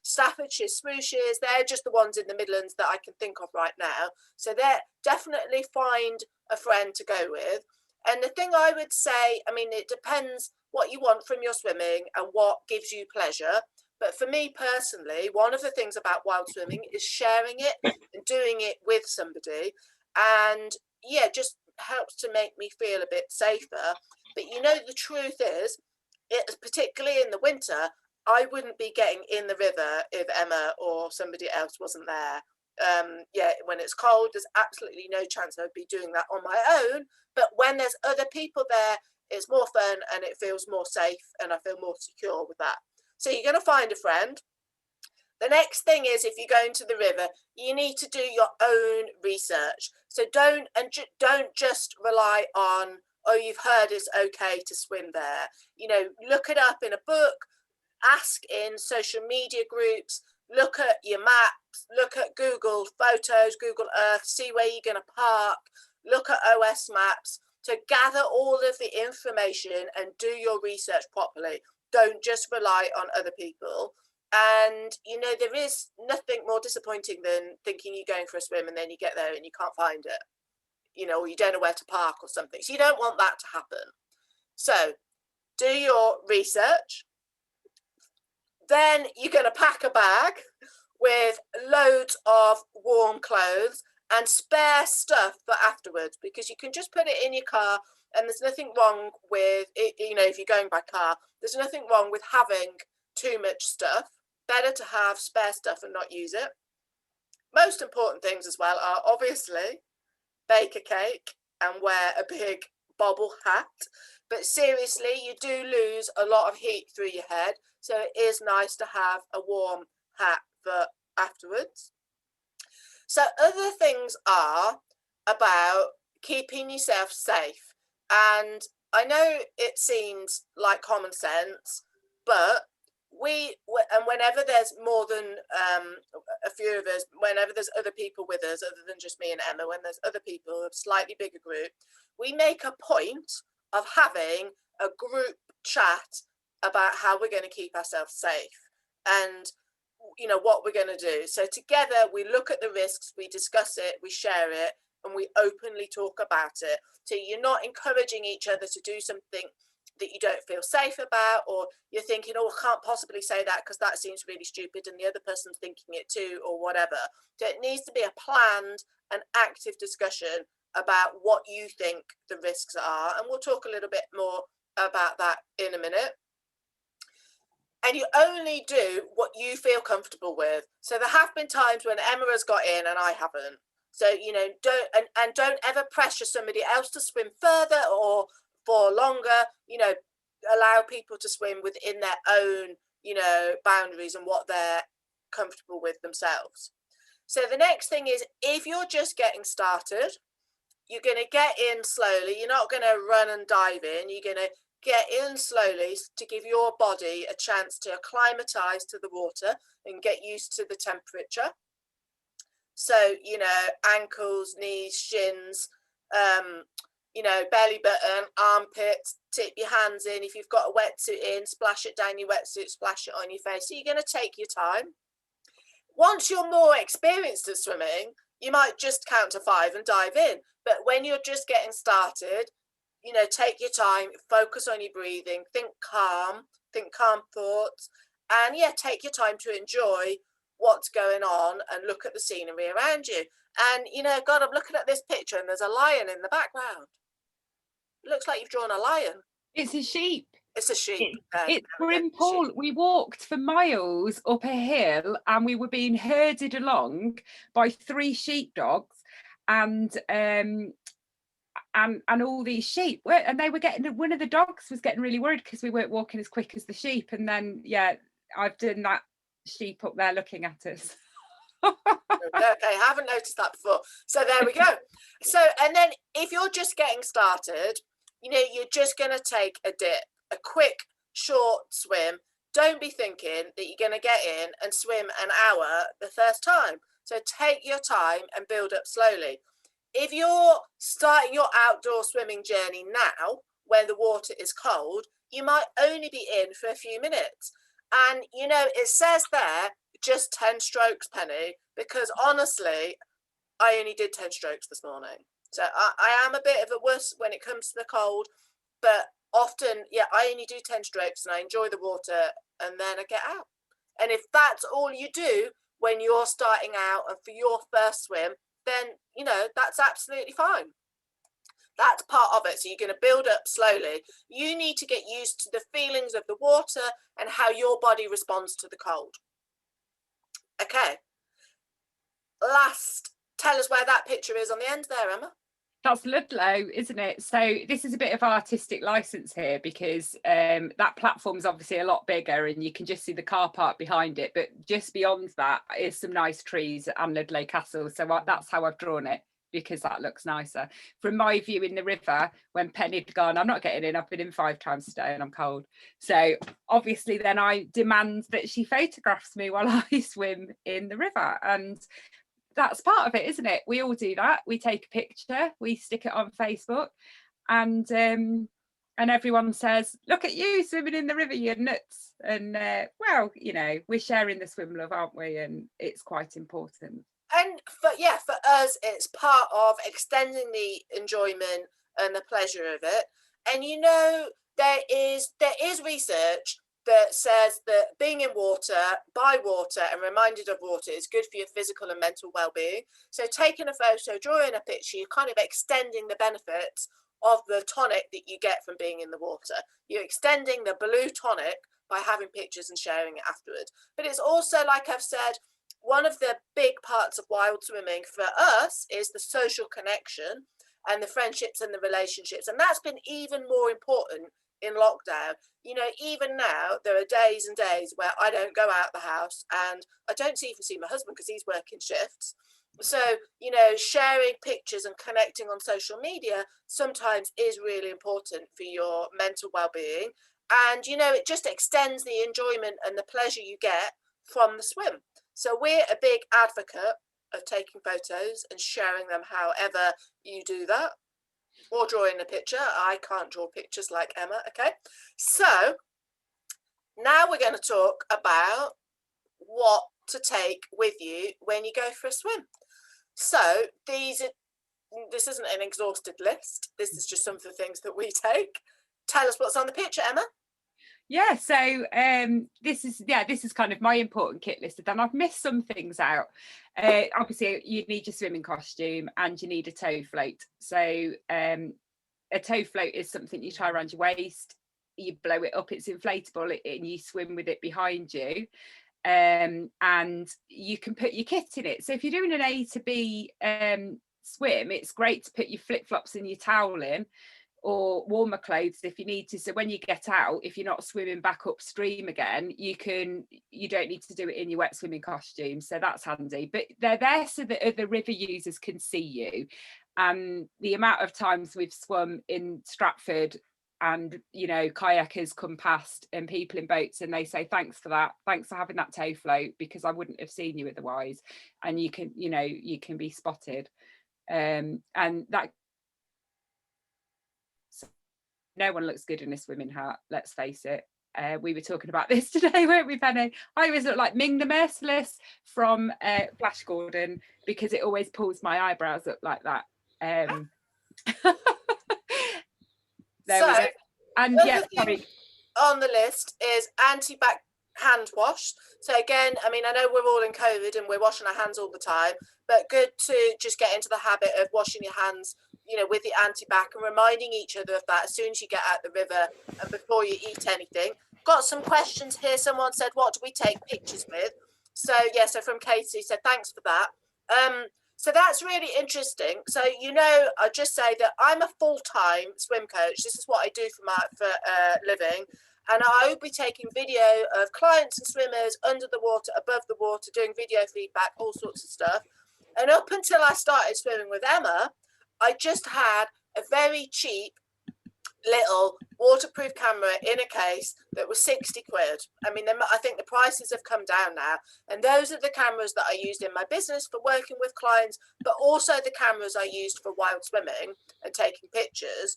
Staffordshire Swooshes. They're just the ones in the Midlands that I can think of right now. So they're definitely find a friend to go with. And the thing I would say, I mean, it depends what you want from your swimming and what gives you pleasure. But for me personally, one of the things about wild swimming is sharing it and doing it with somebody. And yeah, just helps to make me feel a bit safer. But you know, the truth is, particularly in the winter, I wouldn't be getting in the river if Emma or somebody else wasn't there. Yeah, when it's cold, there's absolutely no chance I'd be doing that on my own. But when there's other people there, it's more fun and it feels more safe, and I feel more secure with that. So you're going to find a friend. The next thing is, if you're going to the river, you need to do your own research. So don't just rely on, oh, you've heard it's okay to swim there. You know, look it up in a book, ask in social media groups, look at your maps, look at Google Photos, Google Earth, see where you're going to park, look at OS Maps, to gather all of the information and do your research properly. Don't just rely on other people. And, you know, there is nothing more disappointing than thinking you're going for a swim and then you get there and you can't find it, you know, or you don't know where to park or something. So you don't want that to happen. So do your research. Then you're going to pack a bag with loads of warm clothes and spare stuff for afterwards, because you can just put it in your car, and there's nothing wrong with it. You know, if you're going by car, there's nothing wrong with having too much stuff. Better to have spare stuff and not use it. Most important things as well are obviously bake a cake and wear a big bobble hat. But seriously, you do lose a lot of heat through your head, so it is nice to have a warm hat for afterwards. So other things are about keeping yourself safe. And I know it seems like common sense, but whenever there's more than a few of us, whenever there's other people with us other than just me and Emma, when there's other people, a slightly bigger group, we make a point of having a group chat about how we're going to keep ourselves safe. And you know, what we're going to do. So together we look at the risks, we discuss it, we share it, and we openly talk about it. So you're not encouraging each other to do something that you don't feel safe about, or you're thinking, oh, I can't possibly say that because that seems really stupid and the other person's thinking it too, or whatever. So it needs to be a planned and active discussion about what you think the risks are, and we'll talk a little bit more about that in a minute. And you only do what you feel comfortable with. So there have been times when Emma has got in and I haven't. So, you know, don't ever pressure somebody else to swim further or for longer. You know, allow people to swim within their own, you know, boundaries and what they're comfortable with themselves. So the next thing is, if you're just getting started, you're going to get in slowly. You're not going to run and dive in. You're going to get in slowly to give your body a chance to acclimatize to the water and get used to the temperature. So, you know, ankles, knees, shins, you know, belly button, armpits, tip your hands in. If you've got a wetsuit in, splash it down your wetsuit, splash it on your face. So you're going to take your time. Once you're more experienced at swimming, you might just count to 5 and dive in. But when you're just getting started, you know, take your time, focus on your breathing, think calm thoughts, and yeah, take your time to enjoy what's going on and look at the scenery around you. And, you know, God, I'm looking at this picture and there's a lion in the background. It looks like you've drawn a lion. It's a sheep. It's a sheep. It's Grim Paul. We walked for miles up a hill and we were being herded along by 3 sheepdogs and all these sheep, and they were getting, one of the dogs was getting really worried because we weren't walking as quick as the sheep. And then, yeah, I've done that sheep up there looking at us. Okay, I haven't noticed that before. So there we go. So, and then if you're just getting started, you know, you're just going to take a dip, a quick, short swim. Don't be thinking that you're going to get in and swim an hour the first time. So take your time and build up slowly. If you're starting your outdoor swimming journey now, when the water is cold, you might only be in for a few minutes. And, you know, it says there, just 10 strokes, Penny, because honestly, I only did 10 strokes this morning. So I am a bit of a wuss when it comes to the cold, but often, yeah, I only do 10 strokes and I enjoy the water and then I get out. And if that's all you do when you're starting out and for your first swim, then, you know, that's absolutely fine. That's part of it. So you're going to build up slowly. You need to get used to the feelings of the water and how your body responds to the cold. Okay. Last, tell us where that picture is on the end there, Emma. That's Ludlow, isn't it? So this is a bit of artistic license here because that platform's obviously a lot bigger and you can just see the car park behind it. But just beyond that is some nice trees and Ludlow Castle. So that's how I've drawn it, because that looks nicer. From my view in the river, when Penny had gone, I'm not getting in, I've been in 5 times today and I'm cold. So obviously then I demand that she photographs me while I swim in the river. And that's part of it, isn't it? We all do that. We take a picture, we stick it on Facebook, and everyone says, look at you swimming in the river, you're nuts. And well, you know, we're sharing the swim love, aren't we? And it's quite important. And for us, it's part of extending the enjoyment and the pleasure of it. And you know, there is research that says that being in water, by water, and reminded of water is good for your physical and mental well-being. So taking a photo, drawing a picture, you're kind of extending the benefits of the tonic that you get from being in the water. You're extending the blue tonic by having pictures and sharing it afterwards. But it's also, like I've said, one of the big parts of wild swimming for us is the social connection and the friendships and the relationships. And that's been even more important in lockdown. You know, even now, there are days and days where I don't go out the house and I don't even see my husband because he's working shifts. So, you know, sharing pictures and connecting on social media sometimes is really important for your mental well-being. And, you know, it just extends the enjoyment and the pleasure you get from the swim. So we're a big advocate of taking photos and sharing them however you do that, or drawing a picture. I can't draw pictures like Emma. Okay, so now we're going to talk about what to take with you when you go for a swim. So this isn't an exhausted list. This is just some of the things that we take. Tell us what's on the picture, Emma. Yeah, so this is kind of my important kit list, and I've missed some things out. Obviously, you need your swimming costume and you need a tow float. So a tow float is something you tie around your waist, you blow it up, it's inflatable, and you swim with it behind you. And you can put your kit in it. So if you're doing an A to B swim, it's great to put your flip-flops and your towel in, or warmer clothes if you need to, so when you get out, if you're not swimming back upstream again, you don't need to do it in your wet swimming costume. So that's handy, but they're there so that other river users can see you. And the amount of times we've swum in Stratford and kayakers come past and people in boats and they say, thanks for having that tow float, because I wouldn't have seen you otherwise. And you can be spotted, and that no one looks good in a swimming hat, let's face it. We were talking about this today, weren't we, Penny? I always look like Ming the Merciless from Flash Gordon, because it always pulls my eyebrows up like that. There we go. And yeah, sorry. On the list is anti-bac hand wash. So again, I mean, I know we're all in COVID and we're washing our hands all the time, but good to just get into the habit of washing your hands, with the anti-bac, and reminding each other of that as soon as you get out the river and before you eat anything. Got some questions here. Someone said, what do we take pictures with? So so from Katie said, thanks for that. So that's really interesting. So, I'll just say that I'm a full-time swim coach. This is what I do for living. And I will be taking video of clients and swimmers under the water, above the water, doing video feedback, all sorts of stuff. And up until I started swimming with Emma, I just had a very cheap little waterproof camera in a case that was 60 quid. I mean, I think the prices have come down now. And those are the cameras that I used in my business for working with clients, but also the cameras I used for wild swimming and taking pictures.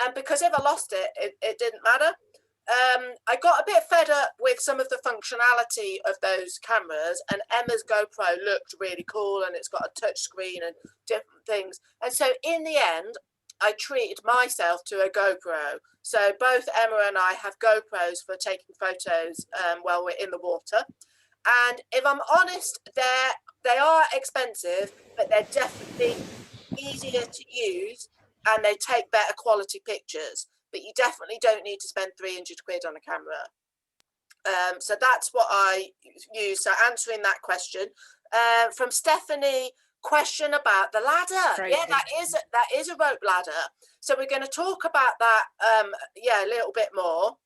And because if I lost it, it didn't matter. I got a bit fed up with some of the functionality of those cameras, and Emma's GoPro looked really cool, and it's got a touch screen and different things. And so in the end, I treated myself to a GoPro. So both Emma and I have GoPros for taking photos while we're in the water. And if I'm honest, they are expensive, but they're definitely easier to use and they take better quality pictures. But you definitely don't need to spend 300 quid on a camera. So that's what I use. So answering that question from Stephanie, question about the ladder. Great. Yeah, that is a rope ladder. So we're going to talk about that a little bit more.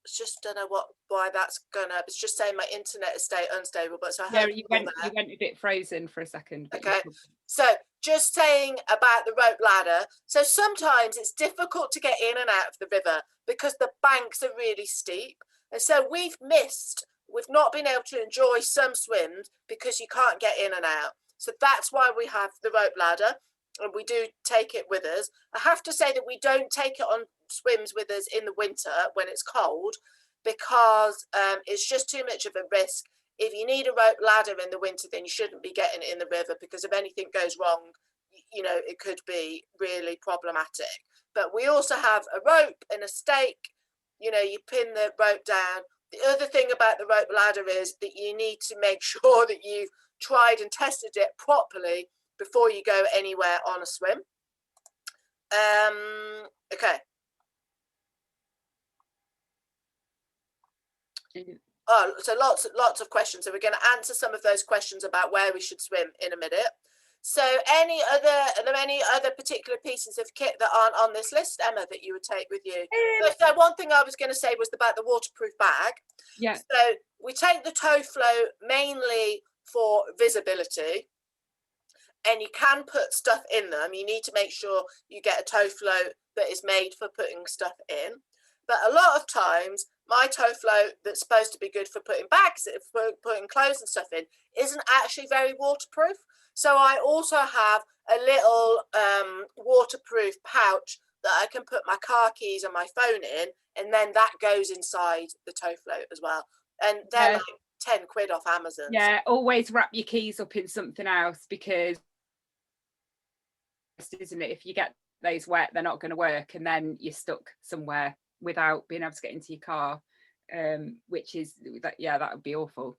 Just don't know why that's gonna. It's just saying my internet is unstable, but so I you went a bit frozen for a second. Okay, so just saying about the rope ladder. So sometimes it's difficult to get in and out of the river because the banks are really steep, and so we've not been able to enjoy some swims because you can't get in and out. So that's why we have the rope ladder, and we do take it with us. I have to say that we don't take it on swims with us in the winter when it's cold, because it's just too much of a risk. If you need a rope ladder in the winter, then you shouldn't be getting it in the river, because if anything goes wrong, it could be really problematic. But we also have a rope and a stake. You pin the rope down. The other thing about the rope ladder is that you need to make sure that you've tried and tested it properly before you go anywhere on a swim. Okay. Oh, so lots of questions. So we're going to answer some of those questions about where we should swim in a minute. So are there any other particular pieces of kit that aren't on this list, Emma, that you would take with you? So one thing I was going to say was about the waterproof bag. Yeah. So we take the tow float mainly for visibility, and you can put stuff in them. You need to make sure you get a tow float that is made for putting stuff in. But a lot of times, my tow float that's supposed to be good for putting bags, for putting clothes and stuff in, isn't actually very waterproof. So I also have a little waterproof pouch that I can put my car keys and my phone in, and then that goes inside the tow float as well. And they're like 10 quid off Amazon. Yeah, always wrap your keys up in something else, because, isn't it, if you get those wet, they're not going to work, and then you're stuck somewhere without being able to get into your car, which is that, yeah, that would be awful.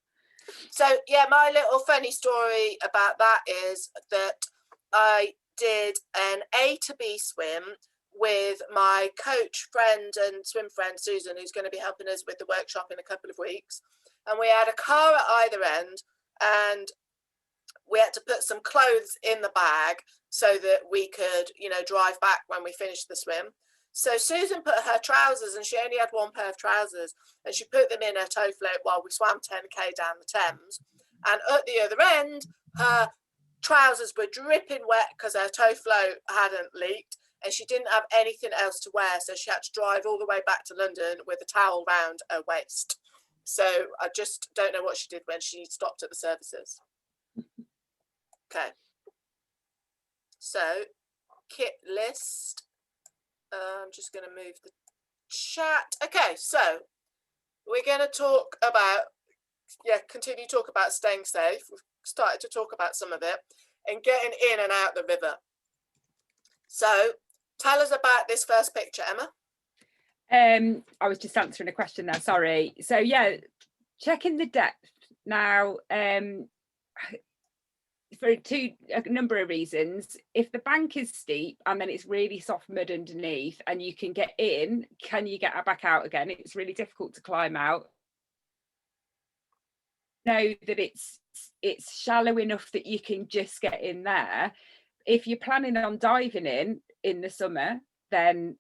So yeah, my little funny story about that is that I did an A to B swim with my coach friend and swim friend Susan, who's going to be helping us with the workshop in a couple of weeks. And we had a car at either end, and we had to put some clothes in the bag so that we could, you know, drive back when we finished the swim. So Susan put her trousers, and she only had one pair of trousers, and she put them in her tow float while we swam 10k down the Thames. And at the other end, her trousers were dripping wet because her tow float hadn't leaked, and she didn't have anything else to wear, so she had to drive all the way back to London with a towel round her waist. So I just don't know what she did when she stopped at the services. Okay. So kit list. I'm just going to move the chat. Okay, so we're going to talk about, continue to talk about staying safe. We've started to talk about some of it, and getting in and out the river. So tell us about this first picture, Emma. I was just answering a question there, sorry. So yeah, checking the depth now, for a number of reasons. If the bank is steep and then it's really soft mud underneath and you can get in, can you get back out again? It's really difficult to climb out. Know that it's shallow enough that you can just get in there. If you're planning on diving in the summer, then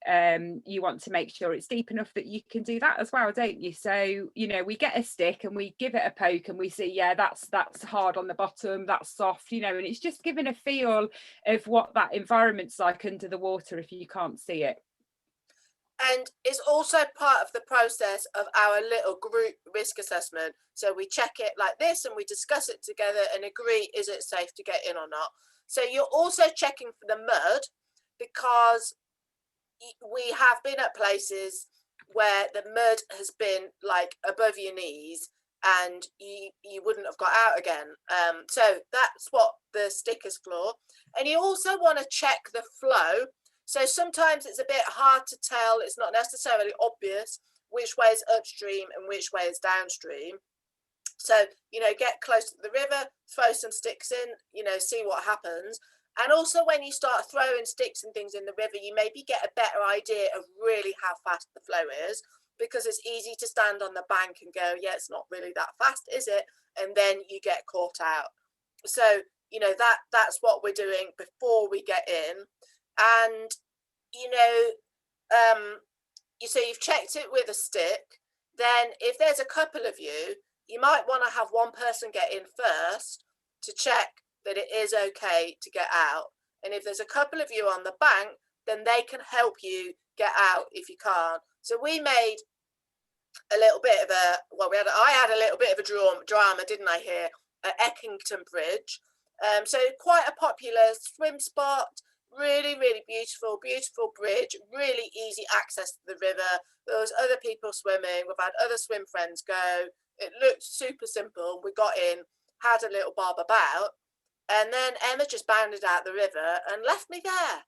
you want to make sure it's deep enough that you can do that as well, don't you? So, you know, we get a stick and we give it a poke and we see, yeah, that's hard on the bottom, that's soft, you know, and it's just giving a feel of what that environment's like under the water if you can't see it. And it's also part of the process of our little group risk assessment. So we check it like this and we discuss it together and agree, is it safe to get in or not? So you're also checking for the mud, because we have been at places where the mud has been like above your knees and you wouldn't have got out again. So that's what the stick is for. And you also want to check the flow. So sometimes it's a bit hard to tell, it's not necessarily obvious which way is upstream and which way is downstream. So, you know, get close to the river, throw some sticks in, you know, see what happens. And also when you start throwing sticks and things in the river, you maybe get a better idea of really how fast the flow is, because it's easy to stand on the bank and go, yeah, it's not really that fast, is it? And then you get caught out. So, you know, that's what we're doing before we get in. And, you know, you say you've checked it with a stick, then if there's a couple of you, you might want to have one person get in first to check that it is okay to get out. And if there's a couple of you on the bank, then they can help you get out if you can't. So we made a little bit of a, well, I had a little bit of a drama, didn't I, here at Eckington Bridge. So quite a popular swim spot, really, really beautiful bridge, really easy access to the river. There was other people swimming. We've had other swim friends go. It looked super simple. We got in, had a little bob about, and then Emma just bounded out the river and left me there.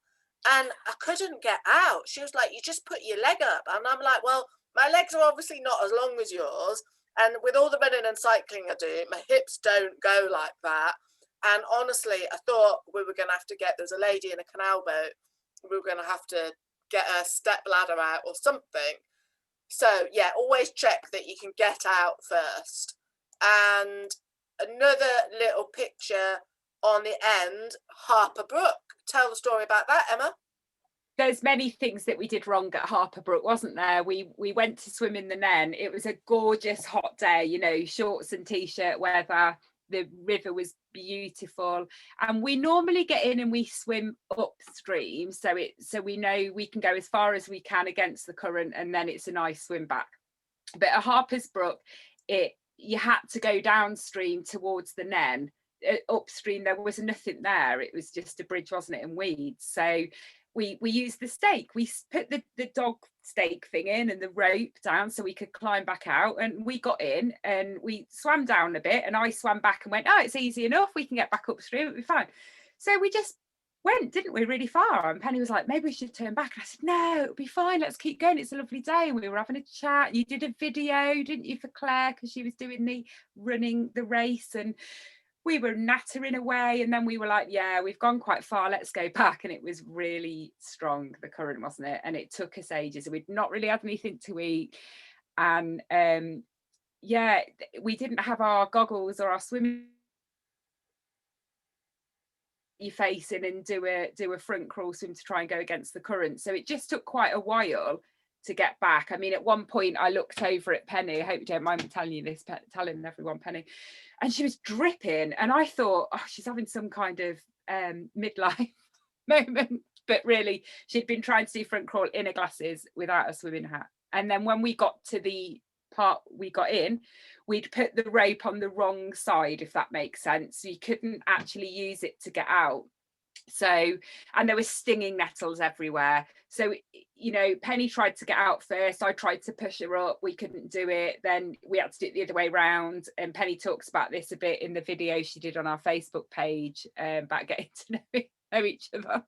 And I couldn't get out. She was like, you just put your leg up. And I'm like, well, my legs are obviously not as long as yours. And with all the running and cycling I do, my hips don't go like that. And honestly, I thought we were going to have to there's a lady in a canal boat. We were going to have to get a step ladder out or something. So yeah, always check that you can get out first. And another little picture on the end, Harper Brook. Tell the story about that, Emma. There's many things that we did wrong at Harper Brook, wasn't there? We went to swim in the Nen. It was a gorgeous hot day, you know, shorts and t-shirt weather. The river was beautiful, and we normally get in and we swim upstream, so we know we can go as far as we can against the current, and then it's a nice swim back. But at Harper's Brook, you had to go downstream towards the Nen. Upstream there was nothing there, it was just a bridge, wasn't it, and weeds. So we used the stake. We put the dog stake thing in and the rope down so we could climb back out, and we got in and we swam down a bit, and I swam back and went, oh, it's easy enough, we can get back upstream, it'll be fine. So we just went, didn't we, really far, and Penny was like, maybe we should turn back, and I said, no, it'll be fine, let's keep going, it's a lovely day. And we were having a chat. You did a video, didn't you, for Claire, because she was doing the running the race, and we were nattering away, and then we were like, yeah, we've gone quite far, let's go back. And it was really strong, the current, wasn't it? And it took us ages, and we'd not really had anything to eat, and yeah, we didn't have our goggles or our swimming you face in and do a front crawl swim to try and go against the current. So it just took quite a while to get back. I mean, at one point I looked over at Penny, I hope you don't mind me telling you this, telling everyone, Penny, and she was dripping, and I thought, oh, she's having some kind of midlife moment, but really she'd been trying to do front crawl in her glasses without a swimming hat. And then when we got to the part we got in, we'd put the rope on the wrong side, if that makes sense, so you couldn't actually use it to get out. So, and there were stinging nettles everywhere. So, you know, Penny tried to get out first, I tried to push her up, we couldn't do it, then we had to do it the other way around. And Penny talks about this a bit in the video she did on our Facebook page, about getting to know each other.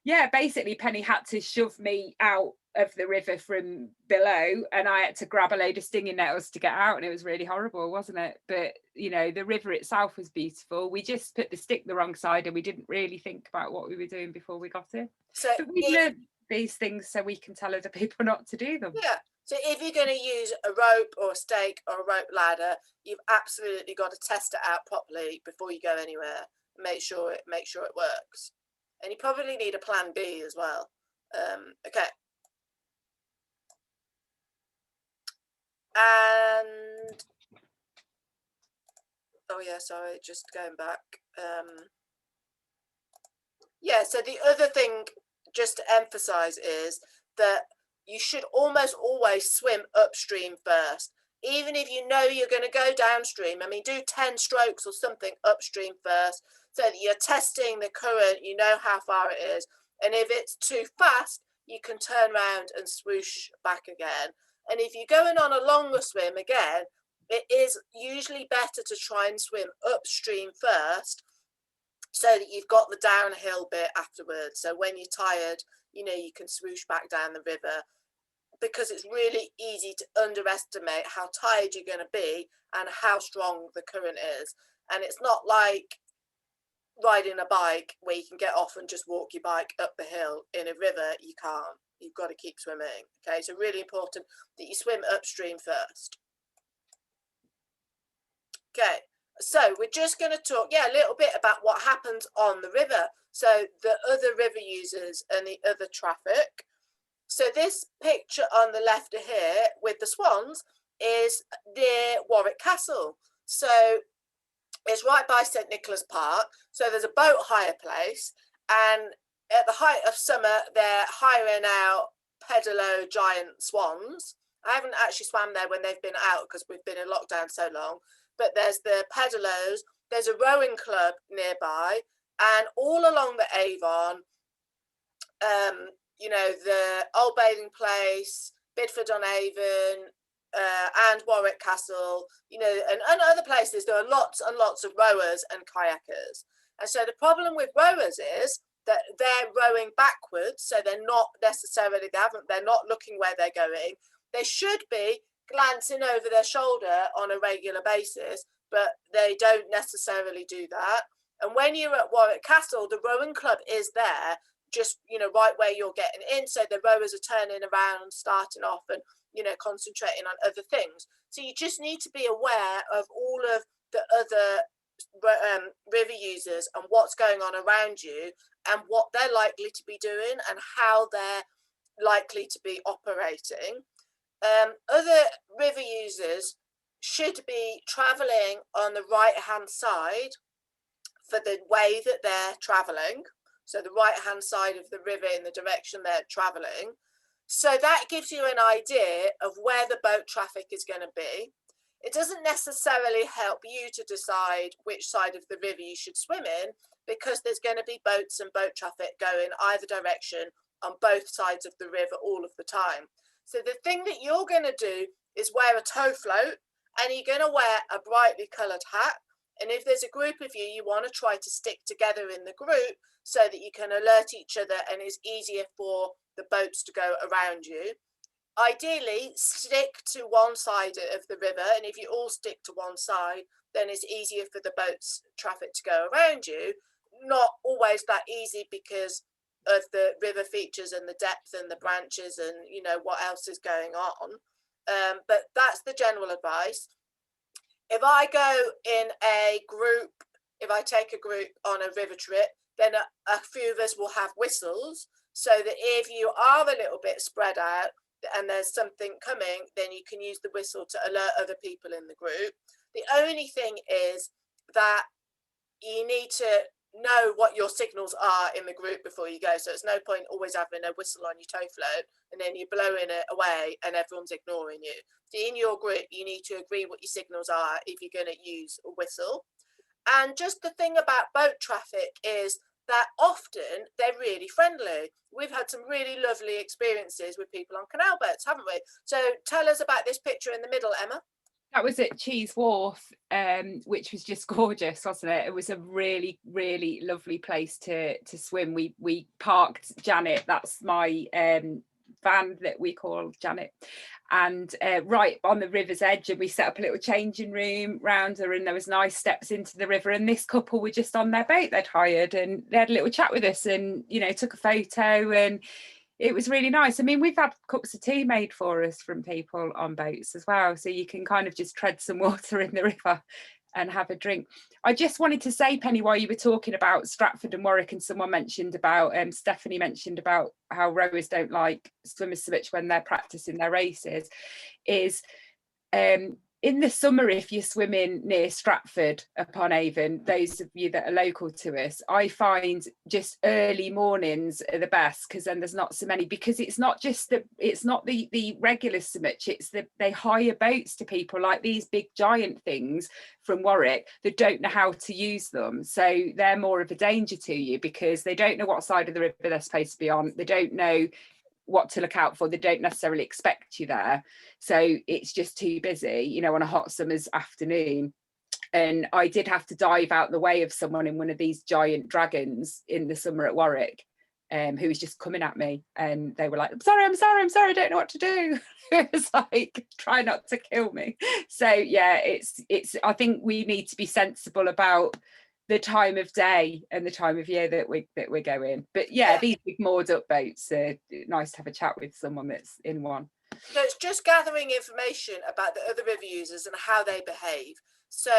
Yeah, basically Penny had to shove me out of the river from below, and I had to grab a load of stinging nettles to get out, and it was really horrible, wasn't it? But you know, the river itself was beautiful. We just put the stick the wrong side, and we didn't really think about what we were doing before we got in. So but we learned these things so we can tell other people not to do them. Yeah, so if you're going to use a rope or a stake or a rope ladder, you've absolutely got to test it out properly before you go anywhere. Make sure it works, and you probably need a plan B as well. Okay. And oh yeah, sorry, just going back. Yeah, so the other thing just to emphasize is that you should almost always swim upstream first, even if you know you're going to go downstream. I mean, do 10 strokes or something upstream first, so that you're testing the current, you know how far it is, and if it's too fast, you can turn around and swoosh back again. And if you're going on a longer swim, again, it is usually better to try and swim upstream first, so that you've got the downhill bit afterwards. So when you're tired, you know, you can swoosh back down the river, because it's really easy to underestimate how tired you're going to be and how strong the current is. And it's not like riding a bike where you can get off and just walk your bike up the hill. In a river, you can't. You've got to keep swimming. Okay, so really important that you swim upstream first. Okay, so we're just going to talk, a little bit about what happens on the river. So the other river users and the other traffic. So this picture on the left here with the swans is near Warwick Castle. So it's right by St Nicholas Park. So there's a boat hire place, and at the height of summer, they're hiring out pedalo giant swans. I haven't actually swam there when they've been out because we've been in lockdown so long, but there's the pedalos, there's a rowing club nearby, and all along the Avon, you know, the Old Bathing Place, Bidford-on-Avon, and Warwick Castle, you know, and other places, there are lots and lots of rowers and kayakers. And so the problem with rowers is that they're rowing backwards, so they're not necessarily, they're not looking where they're going. They should be glancing over their shoulder on a regular basis, but they don't necessarily do that. And when you're at Warwick Castle, the rowing club is there, just, you know, right where you're getting in. So the rowers are turning around, starting off, and, you know, concentrating on other things. So you just need to be aware of all of the other river users and what's going on around you and what they're likely to be doing and how they're likely to be operating. Other river users should be traveling on the right hand side for the way that they're traveling, so the right hand side of the river in the direction they're traveling. So that gives you an idea of where the boat traffic is going to be. It doesn't necessarily help you to decide which side of the river you should swim in, because there's going to be boats and boat traffic going either direction on both sides of the river all of the time. So the thing that you're going to do is wear a tow float, and you're going to wear a brightly coloured hat. And if there's a group of you, you want to try to stick together in the group so that you can alert each other and it's easier for the boats to go around you. Ideally, stick to one side of the river, and if you all stick to one side, then it's easier for the boats traffic to go around you. Not always that easy because of the river features and the depth and the branches and, you know, what else is going on. But that's the general advice. If I go in a group, if I take a group on a river trip, then a few of us will have whistles, so that if you are a little bit spread out and there's something coming, then you can use the whistle to alert other people in the group. The only thing is that you need to know what your signals are in the group before you go. So it's no point always having a whistle on your tow float and then you're blowing it away and everyone's ignoring you. So in your group, you need to agree what your signals are if you're going to use a whistle. And just the thing about boat traffic is that often they're really friendly. We've had some really lovely experiences with people on canal boats, haven't we? So tell us about this picture in the middle, Emma. That was at Cheese Wharf, which was just gorgeous, wasn't it? It was a really, really lovely place to swim. We parked Janet, that's my van that we call Janet, and right on the river's edge, and we set up a little changing room round her, and there was nice steps into the river, and this couple were just on their boat they'd hired, and they had a little chat with us and, you know, took a photo, and it was really nice. I mean, we've had cups of tea made for us from people on boats as well, so you can kind of just tread some water in the river and have a drink. I just wanted to say, Penny, while you were talking about Stratford and Warwick, and someone mentioned about, Stephanie mentioned about how rowers don't like swimmers so much when they're practicing their races, is in the summer, if you're swimming near Stratford upon Avon, those of you that are local to us, I find just early mornings are the best, because then there's not so many, because it's not just the regulars so much, it's they hire boats to people like these big giant things from Warwick that don't know how to use them, so they're more of a danger to you because they don't know what side of the river they're supposed to be on, they don't know what to look out for, they don't necessarily expect you there, so it's just too busy, you know, on a hot summer's afternoon. And I did have to dive out the way of someone in one of these giant dragons in the summer at Warwick, who was just coming at me, and they were like, I'm sorry, I don't know what to do. It was like, try not to kill me. So yeah, it's I think we need to be sensible about the time of day and the time of year that we're going. But yeah, these big moored up boats are nice to have a chat with someone that's in one. So it's just gathering information about the other river users and how they behave. So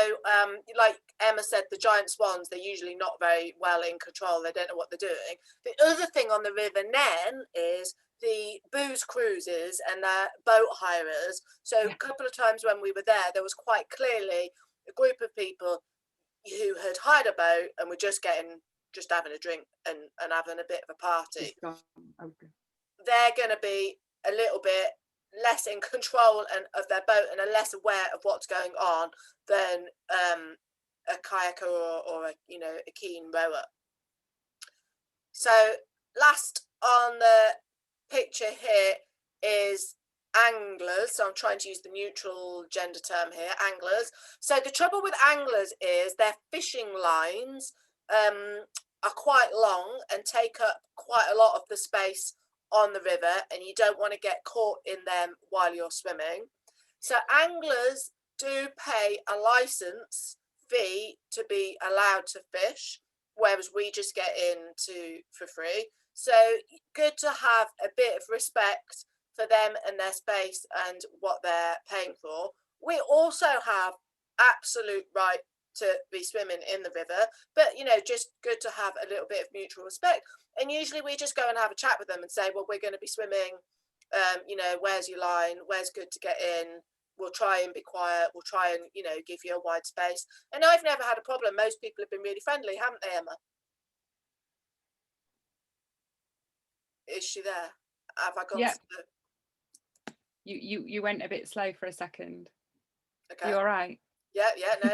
like Emma said, the giant swans, they're usually not very well in control, they don't know what they're doing. The other thing on the River Nen is the booze cruises and boat hirers. So a couple of times when we were there was quite clearly a group of people who had hired a boat and were just having a drink and having a bit of a party. Okay. They're going to be a little bit less in control of their boat and are less aware of what's going on than a kayaker or a keen rower. So last on the picture here is anglers. So I'm trying to use the neutral gender term here, anglers. So the trouble with anglers is their fishing lines are quite long and take up quite a lot of the space on the river, and you don't want to get caught in them while you're swimming. So anglers do pay a license fee to be allowed to fish, whereas we just get in for free. So good to have a bit of respect for them and their space and what they're paying for. We also have absolute right to be swimming in the river, but just good to have a little bit of mutual respect. And usually we just go and have a chat with them and say, well, we're going to be swimming, where's your line, where's good to get in, we'll try and be quiet, we'll try and give you a wide space. And I've never had a problem. Most people have been really friendly, haven't they, Emma? Is she there? Have I gone slow? You went a bit slow for a second. Okay. You all right? Yeah, no,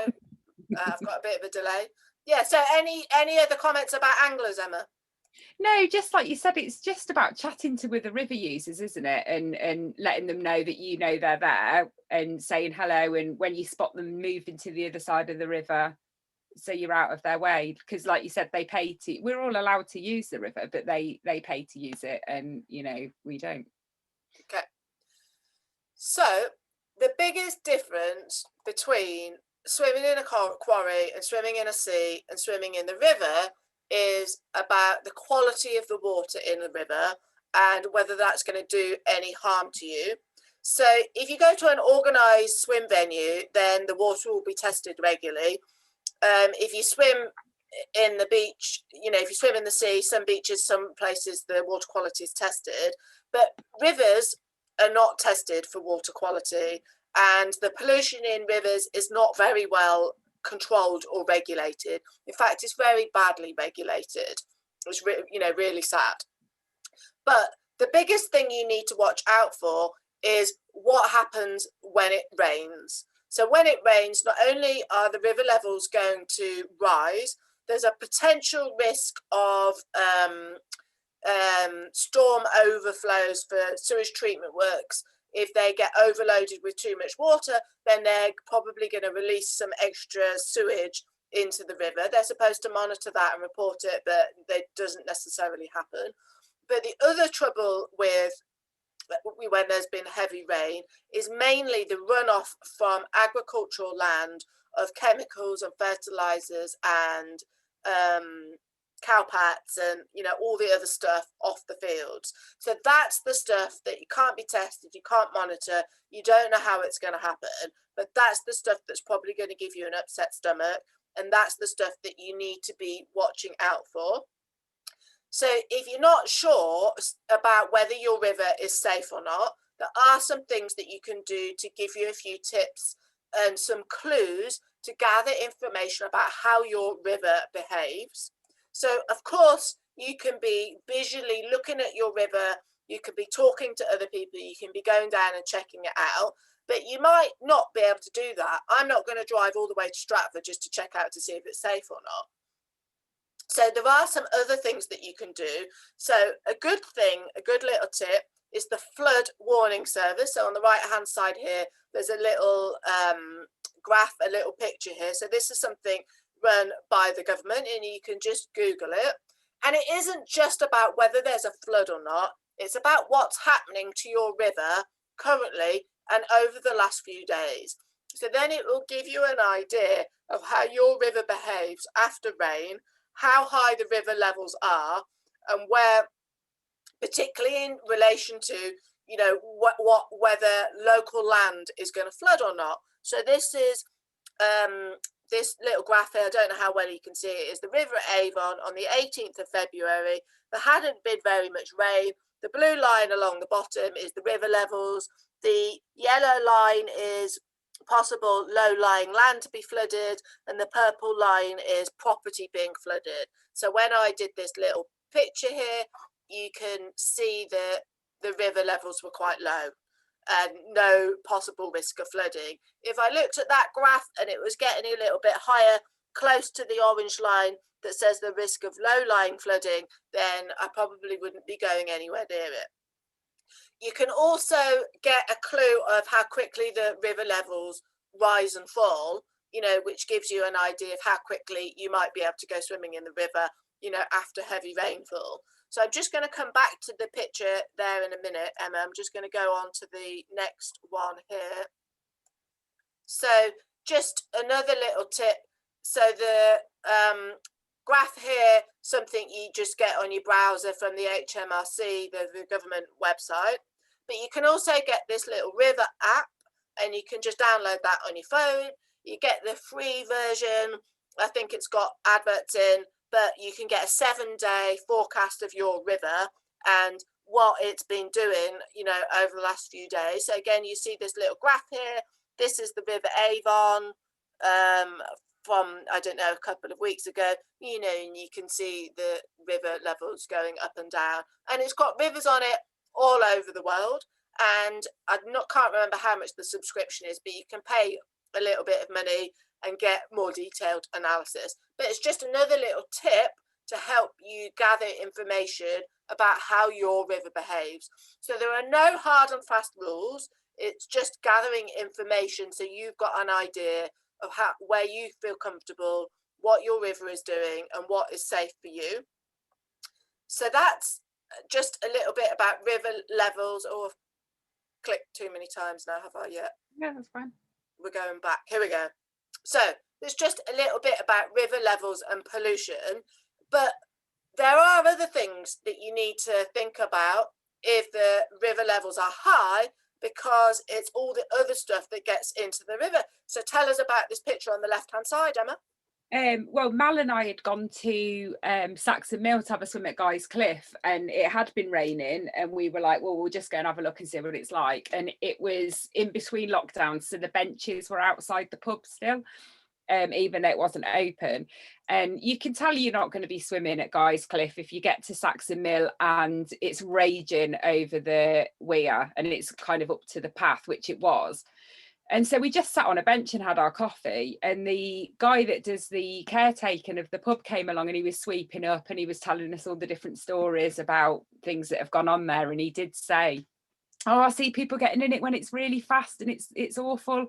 I've got a bit of a delay. Yeah, so any other comments about anglers, Emma? No, just like you said, it's just about chatting to other river users, isn't it? And letting them know that you know they're there and saying hello, and when you spot them, moving to the other side of the river so you're out of their way, because like you said, they pay to, we're all allowed to use the river, but they pay to use it, and you know, we don't. Okay. So the biggest difference between swimming in a quarry and swimming in a sea and swimming in the river is about the quality of the water in the river and whether that's going to do any harm to you. So if you go to an organised swim venue, then the water will be tested regularly. If you swim in the beach, you know, if you swim in the sea, some beaches, some places, the water quality is tested, but rivers are not tested for water quality, and the pollution in rivers is not very well controlled or regulated. In fact, it's very badly regulated. It's really sad. But the biggest thing you need to watch out for is what happens when it rains. So when it rains, not only are the river levels going to rise, there's a potential risk of storm overflows for sewage treatment works. If they get overloaded with too much water, then they're probably going to release some extra sewage into the river. They're supposed to monitor that and report it, but that doesn't necessarily happen. But the other trouble with when there's been heavy rain is mainly the runoff from agricultural land of chemicals and fertilizers and cowpats and all the other stuff off the fields. So that's the stuff that you can't be tested, you can't monitor, you don't know how it's going to happen, but that's the stuff that's probably going to give you an upset stomach, and that's the stuff that you need to be watching out for. So if you're not sure about whether your river is safe or not, there are some things that you can do to give you a few tips and some clues to gather information about how your river behaves. So of course, you can be visually looking at your river, you can be talking to other people, you can be going down and checking it out, but you might not be able to do that. I'm not going to drive all the way to Stratford just to check out to see if it's safe or not. So there are some other things that you can do. So a good little tip is the flood warning service. So on the right hand side here, there's a little graph, a little picture here. So this is something run by the government, and you can just Google it. And it isn't just about whether there's a flood or not. It's about what's happening to your river currently and over the last few days. So then it will give you an idea of how your river behaves after rain, how high the river levels are, and where, particularly in relation to, whether local land is going to flood or not. So this is this little graph here, I don't know how well you can see it, is the River Avon on the 18th of February. There hadn't been very much rain. The blue line along the bottom is the river levels. The yellow line is possible low-lying land to be flooded, and the purple line is property being flooded. So when I did this little picture here, you can see that the river levels were quite low and no possible risk of flooding. If I looked at that graph and it was getting a little bit higher, close to the orange line that says the risk of low-lying flooding, then I probably wouldn't be going anywhere near it. You can also get a clue of how quickly the river levels rise and fall, which gives you an idea of how quickly you might be able to go swimming in the river, after heavy rainfall. So I'm just going to come back to the picture there in a minute, Emma. I'm just going to go on to the next one here. So just another little tip. So the graph here, something you just get on your browser from the HMRC, the government website. But you can also get this little river app, and you can just download that on your phone. You get the free version. I think it's got adverts in, but you can get a 7-day forecast of your river and what it's been doing, over the last few days. So again, you see this little graph here. This is the River Avon from, I don't know, a couple of weeks ago, and you can see the river levels going up and down. And it's got rivers on it all over the world. And I can't remember how much the subscription is, but you can pay a little bit of money and get more detailed analysis. But it's just another little tip to help you gather information about how your river behaves. So there are no hard and fast rules. It's just gathering information so you've got an idea of where you feel comfortable, what your river is doing, and what is safe for you. So that's just a little bit about river levels. Or I've clicked too many times now, have I yet? Yeah, that's fine. We're going back. Here we go. So there's just a little bit about river levels and pollution, but there are other things that you need to think about if the river levels are high, because it's all the other stuff that gets into the river. So tell us about this picture on the left-hand side, Emma. Well, Mal and I had gone to Saxon Mill to have a swim at Guy's Cliff, and it had been raining, and we were like, well, we'll just go and have a look and see what it's like. And it was in between lockdowns, so the benches were outside the pub still, even though it wasn't open. And you can tell you're not going to be swimming at Guy's Cliff if you get to Saxon Mill and it's raging over the weir and it's kind of up to the path, which it was. And so we just sat on a bench and had our coffee, and the guy that does the caretaking of the pub came along, and he was sweeping up and he was telling us all the different stories about things that have gone on there. And he did say, oh, I see people getting in it when it's really fast and it's awful.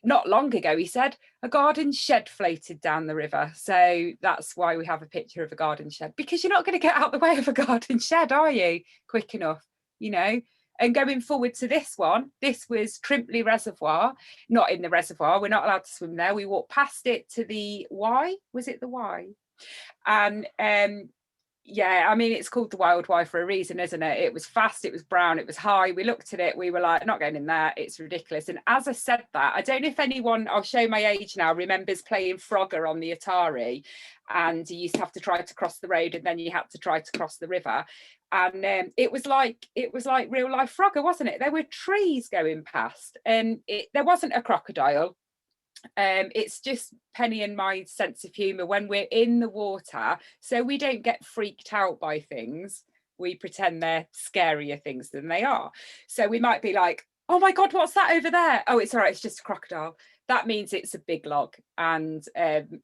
Not long ago, he said, a garden shed floated down the river. So that's why we have a picture of a garden shed, because you're not going to get out the way of a garden shed, are you, quick enough, you know? And going forward to this one, this was Trimpley Reservoir, not in the reservoir. We're not allowed to swim there. We walked past it to the Y. Was it the Y? And yeah, I mean, it's called the Wild Y for a reason, isn't it? It was fast, it was brown, it was high. We looked at it, we were like, not going in there, it's ridiculous. And as I said that, I don't know if anyone, I'll show my age now, remembers playing Frogger on the Atari. And you used to have to try to cross the road, and then you had to try to cross the river. And it was like real life Frogger, wasn't it? There were trees going past, and there wasn't a crocodile. It's just Penny and my sense of humour when we're in the water, so we don't get freaked out by things. We pretend they're scarier things than they are. So we might be like, oh my God, what's that over there? Oh, it's all right, it's just a crocodile. That means it's a big log, and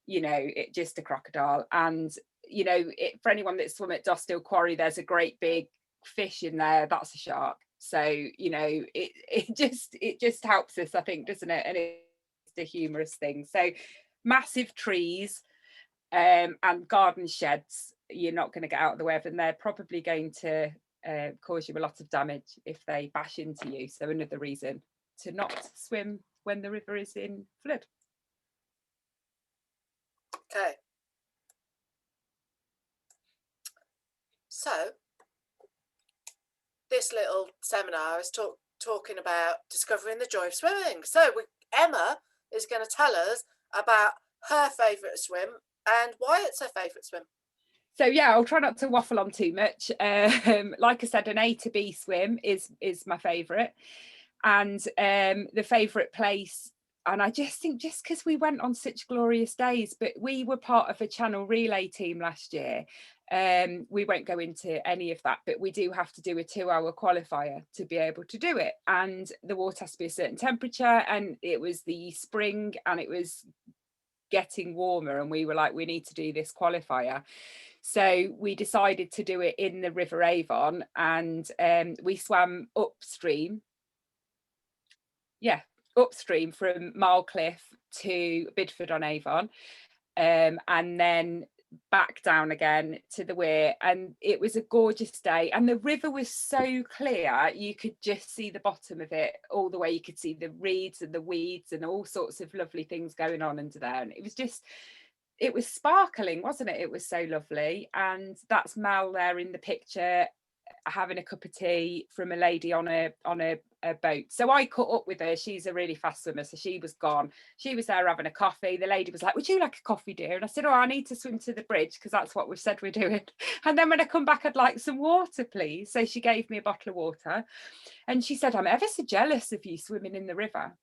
you know, it's just a crocodile. And you know, for anyone that's swum at Dosthill Quarry, there's a great big fish in there, that's a shark. So you know, it just helps us, I think, doesn't it? And it's a humorous thing. So massive trees and garden sheds, you're not going to get out of the way of, and they're probably going to cause you a lot of damage if they bash into you. So another reason to not swim when the river is in flood. Okay. So this little seminar is talking about discovering the joy of swimming. So Emma is going to tell us about her favourite swim and why it's her favourite swim. So yeah, I'll try not to waffle on too much. Like I said, an A to B swim is my favourite, and the favourite place. And I just think, just because we went on such glorious days, but we were part of a channel relay team last year. We won't go into any of that, but we do have to do a 2-hour qualifier to be able to do it. And the water has to be a certain temperature, and it was the spring and it was getting warmer, and we were like, we need to do this qualifier. So we decided to do it in the River Avon, and we swam upstream. Yeah, upstream from Marlcliff to Bidford on Avon, and then back down again to the weir. And it was a gorgeous day, and the river was so clear you could just see the bottom of it all the way. You could see the reeds and the weeds and all sorts of lovely things going on under there, and it was sparkling, wasn't it? It was so lovely. And that's Mal there in the picture having a cup of tea from a lady on a boat. So I caught up with her. She's a really fast swimmer, so she was gone. She was there having a coffee. The lady was like, would you like a coffee, dear? And I said, oh, I need to swim to the bridge because that's what we've said we're doing. And then when I come back, I'd like some water, please. So she gave me a bottle of water, and she said, I'm ever so jealous of you swimming in the river.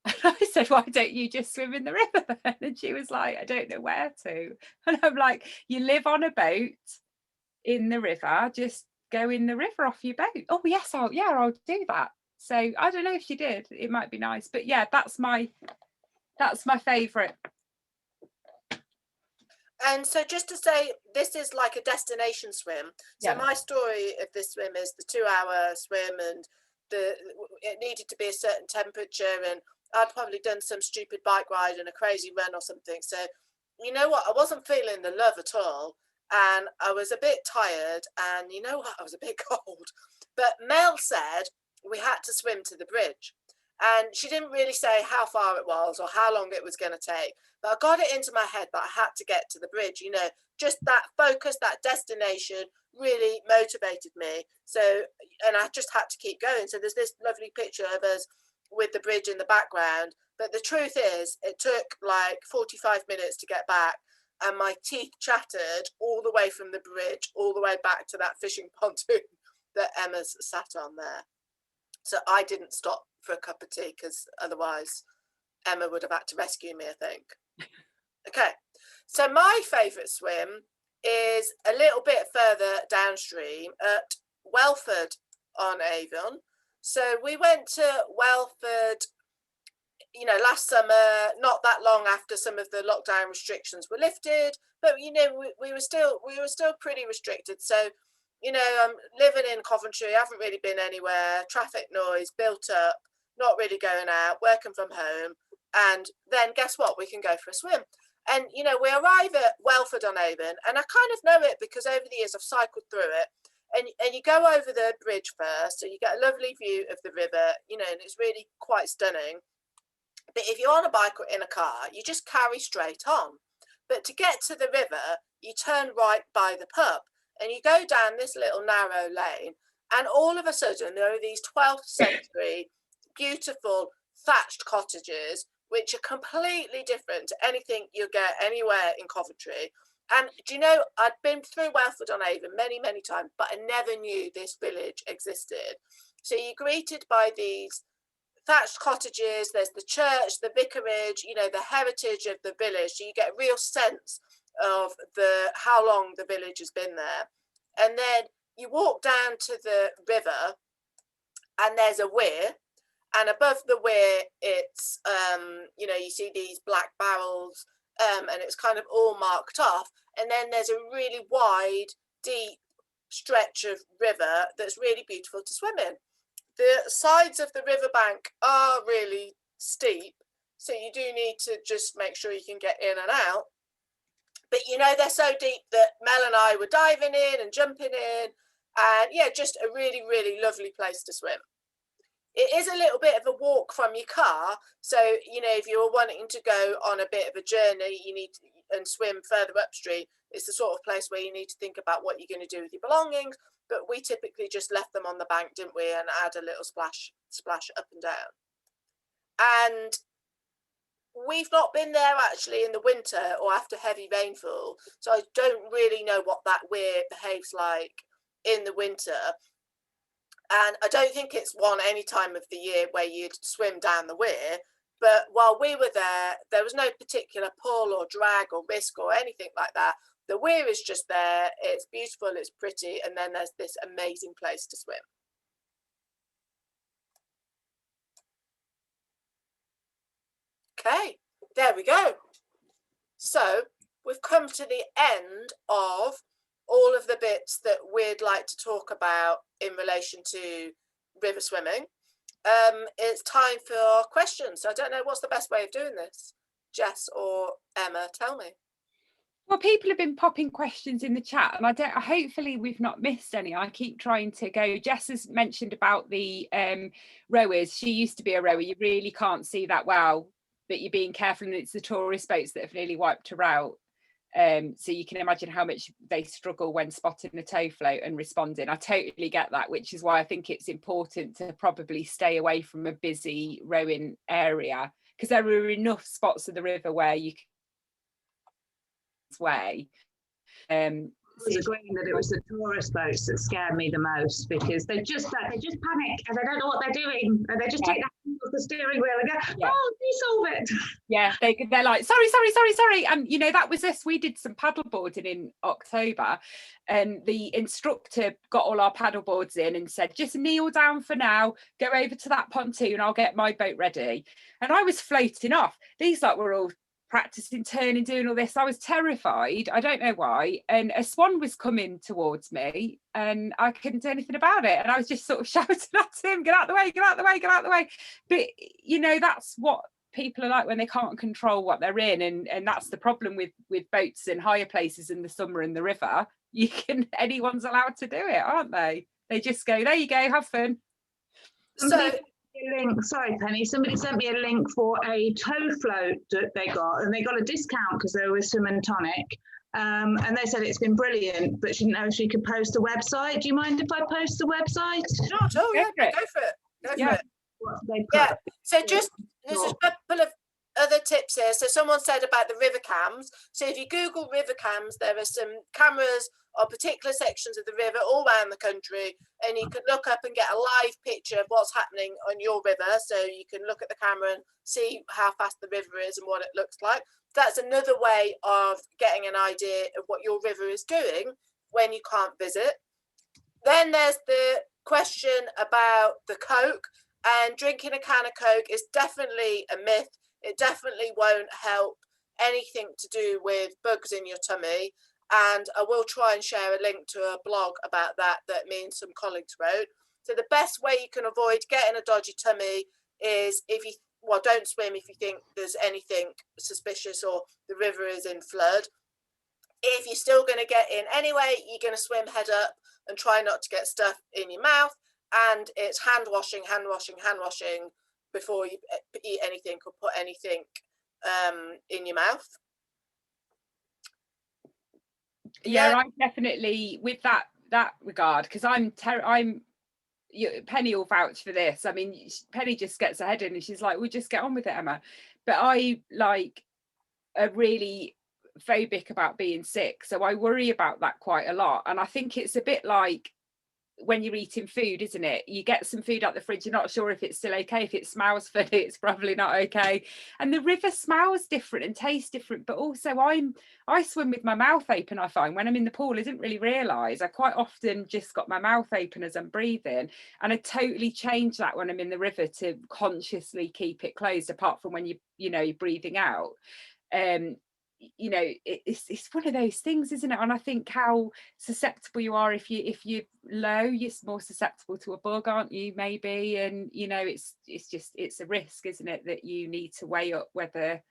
And I said, why don't you just swim in the river then? And she was like, I don't know where to. And I'm like, you live on a boat in the river, just go in the river off your boat. Oh yes, I'll do that. So I don't know if she did. It might be nice, but yeah, that's my favourite. And so just to say, this is like a destination swim. So Yeah. my story of this swim is the 2-hour swim, and it needed to be a certain temperature, and I'd probably done some stupid bike ride and a crazy run or something. So you know what, I wasn't feeling the love at all, and I was a bit tired, and you know what, I was a bit cold. But Mel said we had to swim to the bridge, and she didn't really say how far it was or how long it was going to take, but I got it into my head that I had to get to the bridge. You know, just that focus, that destination really motivated me. So, and I just had to keep going. So there's this lovely picture of us with the bridge in the background, but the truth is it took like 45 minutes to get back, and my teeth chattered all the way from the bridge all the way back to that fishing pontoon that Emma's sat on there. So I didn't stop for a cup of tea, because otherwise Emma would have had to rescue me, I think. Okay, so my favourite swim is a little bit further downstream at Welford on Avon. So we went to Welford, you know, last summer, not that long after some of the lockdown restrictions were lifted, but you know, we were still pretty restricted. So, you know, I'm living in Coventry, I haven't really been anywhere, traffic noise built up, not really going out, working from home, and then guess what, we can go for a swim. And you know, we arrive at Welford on Avon, and I kind of know it because over the years I've cycled through it, and you go over the bridge first, so you get a lovely view of the river, you know, and it's really quite stunning. But if you're on a bike or in a car, you just carry straight on. But to get to the river, you turn right by the pub, and you go down this little narrow lane, and all of a sudden there are these 12th century beautiful thatched cottages, which are completely different to anything you get anywhere in Coventry. And do you know, I'd been through Welford on Avon many, many times, but I never knew this village existed. So you're greeted by these thatched cottages, there's the church, the vicarage, you know, the heritage of the village. So you get a real sense of how long the village has been there. And then you walk down to the river, and there's a weir, and above the weir it's you know, you see these black barrels, and it's kind of all marked off, and then there's a really wide, deep stretch of river that's really beautiful to swim in. The sides of the riverbank are really steep, so you do need to just make sure you can get in and out. But you know, they're so deep that Mel and I were diving in and jumping in, and yeah, just a really, really lovely place to swim. It is a little bit of a walk from your car, so you know, if you're wanting to go on a bit of a journey, you need to, and swim further upstream, it's the sort of place where you need to think about what you're going to do with your belongings. But we typically just left them on the bank, didn't we, and add a little splash up and down. And we've not been there actually in the winter or after heavy rainfall, so I don't really know what that weir behaves like in the winter. And I don't think it's one any time of the year where you'd swim down the weir. But while we were there, there was no particular pull or drag or risk or anything like that. The weir is just there, it's beautiful, it's pretty, and then there's this amazing place to swim. Okay, there we go. So we've come to the end of all of the bits that we'd like to talk about in relation to river swimming. It's time for questions. So I don't know, what's the best way of doing this? Jess or Emma, tell me. Well, people have been popping questions in the chat, and hopefully we've not missed any. I keep trying to go. Jess has mentioned about the rowers. She used to be a rower. You really can't see that well, but you're being careful, and it's the tourist boats that have nearly wiped her out. So you can imagine how much they struggle when spotting a tow float and responding. I totally get that, which is why I think it's important to probably stay away from a busy rowing area, because there are enough spots of the river where you can sway. I was agreeing that it was the tourist boats that scared me the most, because they just panic and they don't know what they're doing, and they just take their hands the steering wheel and go, Yeah. oh, you solve it. Yeah, they're like, sorry. And you know, that was us. We did some paddleboarding in October, and the instructor got all our paddleboards in and said, just kneel down for now, go over to that pontoon, I'll get my boat ready. And I was floating off. These like were all practicing turning, doing all this. I was terrified. I don't know why. And a swan was coming towards me and I couldn't do anything about it. And I was just sort of shouting at him, get out the way, get out the way, get out the way. But, you know, that's what people are like when they can't control what they're in, and that's the problem with boats in higher places in the summer in the river. Anyone's allowed to do it, aren't they? They just go, there you go, have fun. So Link, sorry Penny, somebody sent me a link for a tow float that they got, and they got a discount because they were swim and tonic, and they said it's been brilliant, but she didn't know if she could post the website. Do you mind if I post the website? not at all, yeah, go for it. Go for it. Yeah, so just there's a couple of other tips here. So someone said about the river cams. So if you Google river cams, there are some cameras on particular sections of the river all around the country, and you can look up and get a live picture of what's happening on your river. So you can look at the camera and see how fast the river is and what it looks like. That's another way of getting an idea of what your river is doing when you can't visit. Then there's the question about the Coke. And drinking a can of Coke is definitely a myth. It definitely won't help anything to do with bugs in your tummy. And I will try and share a link to a blog about that me and some colleagues wrote. So the best way you can avoid getting a dodgy tummy is don't swim if you think there's anything suspicious or the river is in flood. If you're still going to get in anyway, you're going to swim head up and try not to get stuff in your mouth. And it's hand washing before you eat anything or put anything in your mouth. Yeah, I'm definitely with that regard, because Penny will vouch for this. I mean, Penny just gets her head in and she's like, we'll just get on with it, Emma. But I are really phobic about being sick, so I worry about that quite a lot. And I think it's a bit like when you're eating food, isn't it? You get some food out the fridge, you're not sure if it's still okay. If it smells funny, it's probably not okay. And the river smells different and tastes different, but also I swim with my mouth open. I find when I'm in the pool, I didn't really realise I quite often just got my mouth open as I'm breathing, and I totally change that when I'm in the river to consciously keep it closed, apart from when you're breathing out. It's one of those things, isn't it? And I think how susceptible you are if you're low, you're more susceptible to a bug, aren't you, maybe? And it's a risk, isn't it, that you need to weigh up whether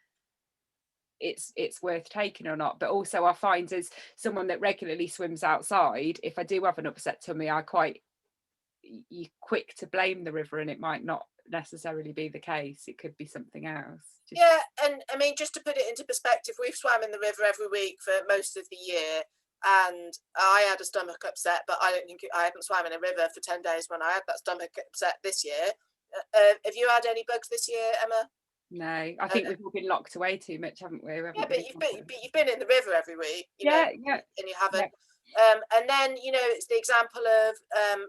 it's worth taking or not. But also I find, as someone that regularly swims outside, if I do have an upset tummy, you're quick to blame the river, and it might not necessarily be the case. It could be something else. Yeah, and I mean, just to put it into perspective, we've swam in the river every week for most of the year, and I had a stomach upset, but I hadn't swam in a river for 10 days when I had that stomach upset this year. Have you had any bugs this year, Emma? No, I think we've all been locked away too much, haven't we? But you've been in the river every week, yeah, and you haven't. Yeah. And then it's the example of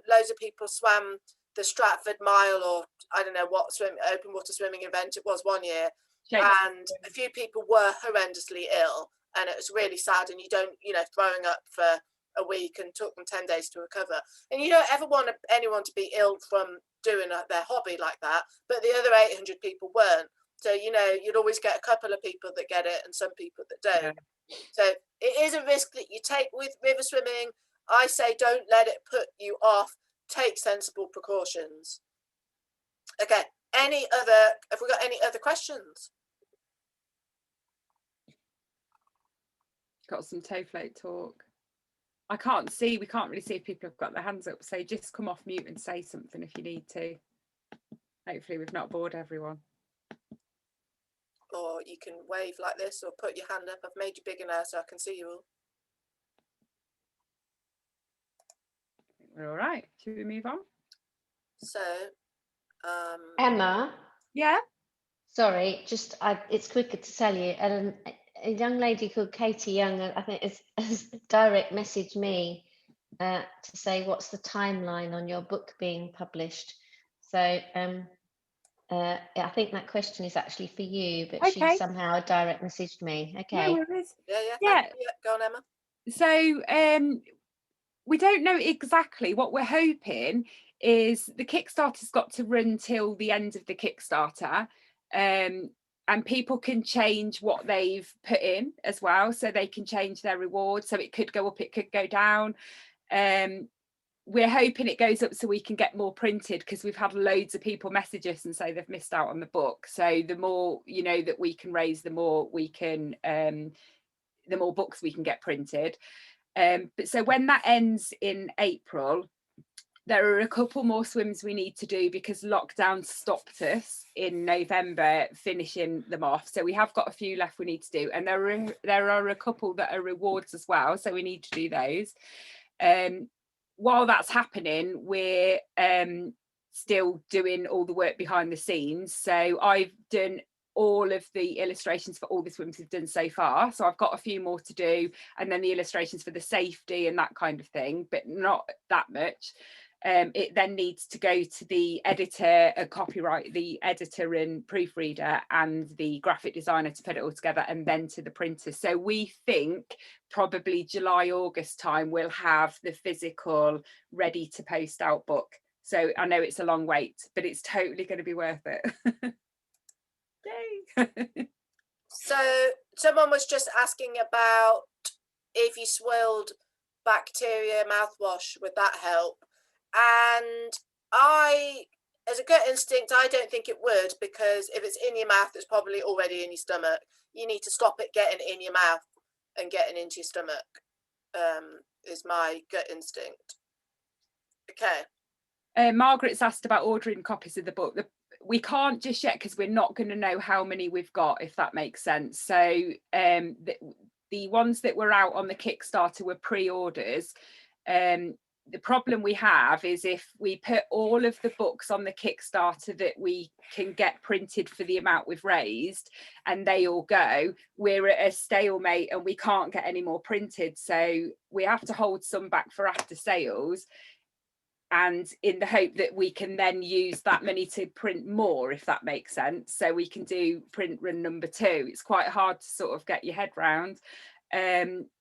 loads of people swam the Stratford Mile, or I don't know what open water swimming event it was one year, and a few people were horrendously ill, and it was really sad. And you don't, throwing up for a week, and took them 10 days to recover. And you don't ever want anyone to be ill from doing their hobby like that. But the other 800 people weren't. So you'd always get a couple of people that get it and some people that don't. Yeah. So it is a risk that you take with river swimming. I say don't let it put you off. Take sensible precautions. Okay. Have we got any other questions? Got some toe float talk. We can't really see if people have got their hands up, so just come off mute and say something if you need to. Hopefully we've not bored everyone. Or you can wave like this or put your hand up. I've made you bigger now so I can see you all. We're all right. Should we move on? So, Emma? Yeah? Sorry, it's quicker to tell you. A young lady called Katie Young, I think, has direct messaged me to say, what's the timeline on your book being published? So I think that question is actually for you, but she Okay. somehow direct messaged me. No Okay. worries. Yeah, Yeah. thank you. Yeah, go on, Emma. So we don't know exactly. What we're hoping is the Kickstarter's got to run till the end of the Kickstarter, and people can change what they've put in as well, so they can change their reward. So it could go up, it could go down. We're hoping it goes up so we can get more printed, because we've had loads of people message us and say they've missed out on the book. So the more, you know, that we can raise, the more we can, the more books we can get printed. But so when that ends in April, there are a couple more swims we need to do, because lockdown stopped us in November finishing them off. So we have got a few left we need to do, and there are a couple that are rewards as well, so we need to do those. While that's happening, we're still doing all the work behind the scenes. So I've done all of the illustrations for all the swims we've done so far, so I've got a few more to do, and then the illustrations for the safety and that kind of thing, but not that much. It then needs to go to the editor, copyright, the editor and proofreader, and the graphic designer to put it all together, and then to the printer. So we think probably July, August time we'll have the physical ready to post out book. So I know it's a long wait, but it's totally going to be worth it. Yay. So someone was just asking about if you swilled bacteria mouthwash, would that help? And I, as a gut instinct, I don't think it would, because if it's in your mouth, it's probably already in your stomach. You need to stop it getting in your mouth and getting into your stomach, is my gut instinct. Okay. Margaret's asked about ordering copies of the book. We can't just yet, because we're not going to know how many we've got, if that makes sense. So the ones that were out on the Kickstarter were pre-orders. The problem we have is if we put all of the books on the Kickstarter that we can get printed for the amount we've raised, and they all go, we're at a stalemate and we can't get any more printed. So we have to hold some back for after sales, and in the hope that we can then use that money to print more, if that makes sense. So we can do print run number 2. It's quite hard to sort of get your head round.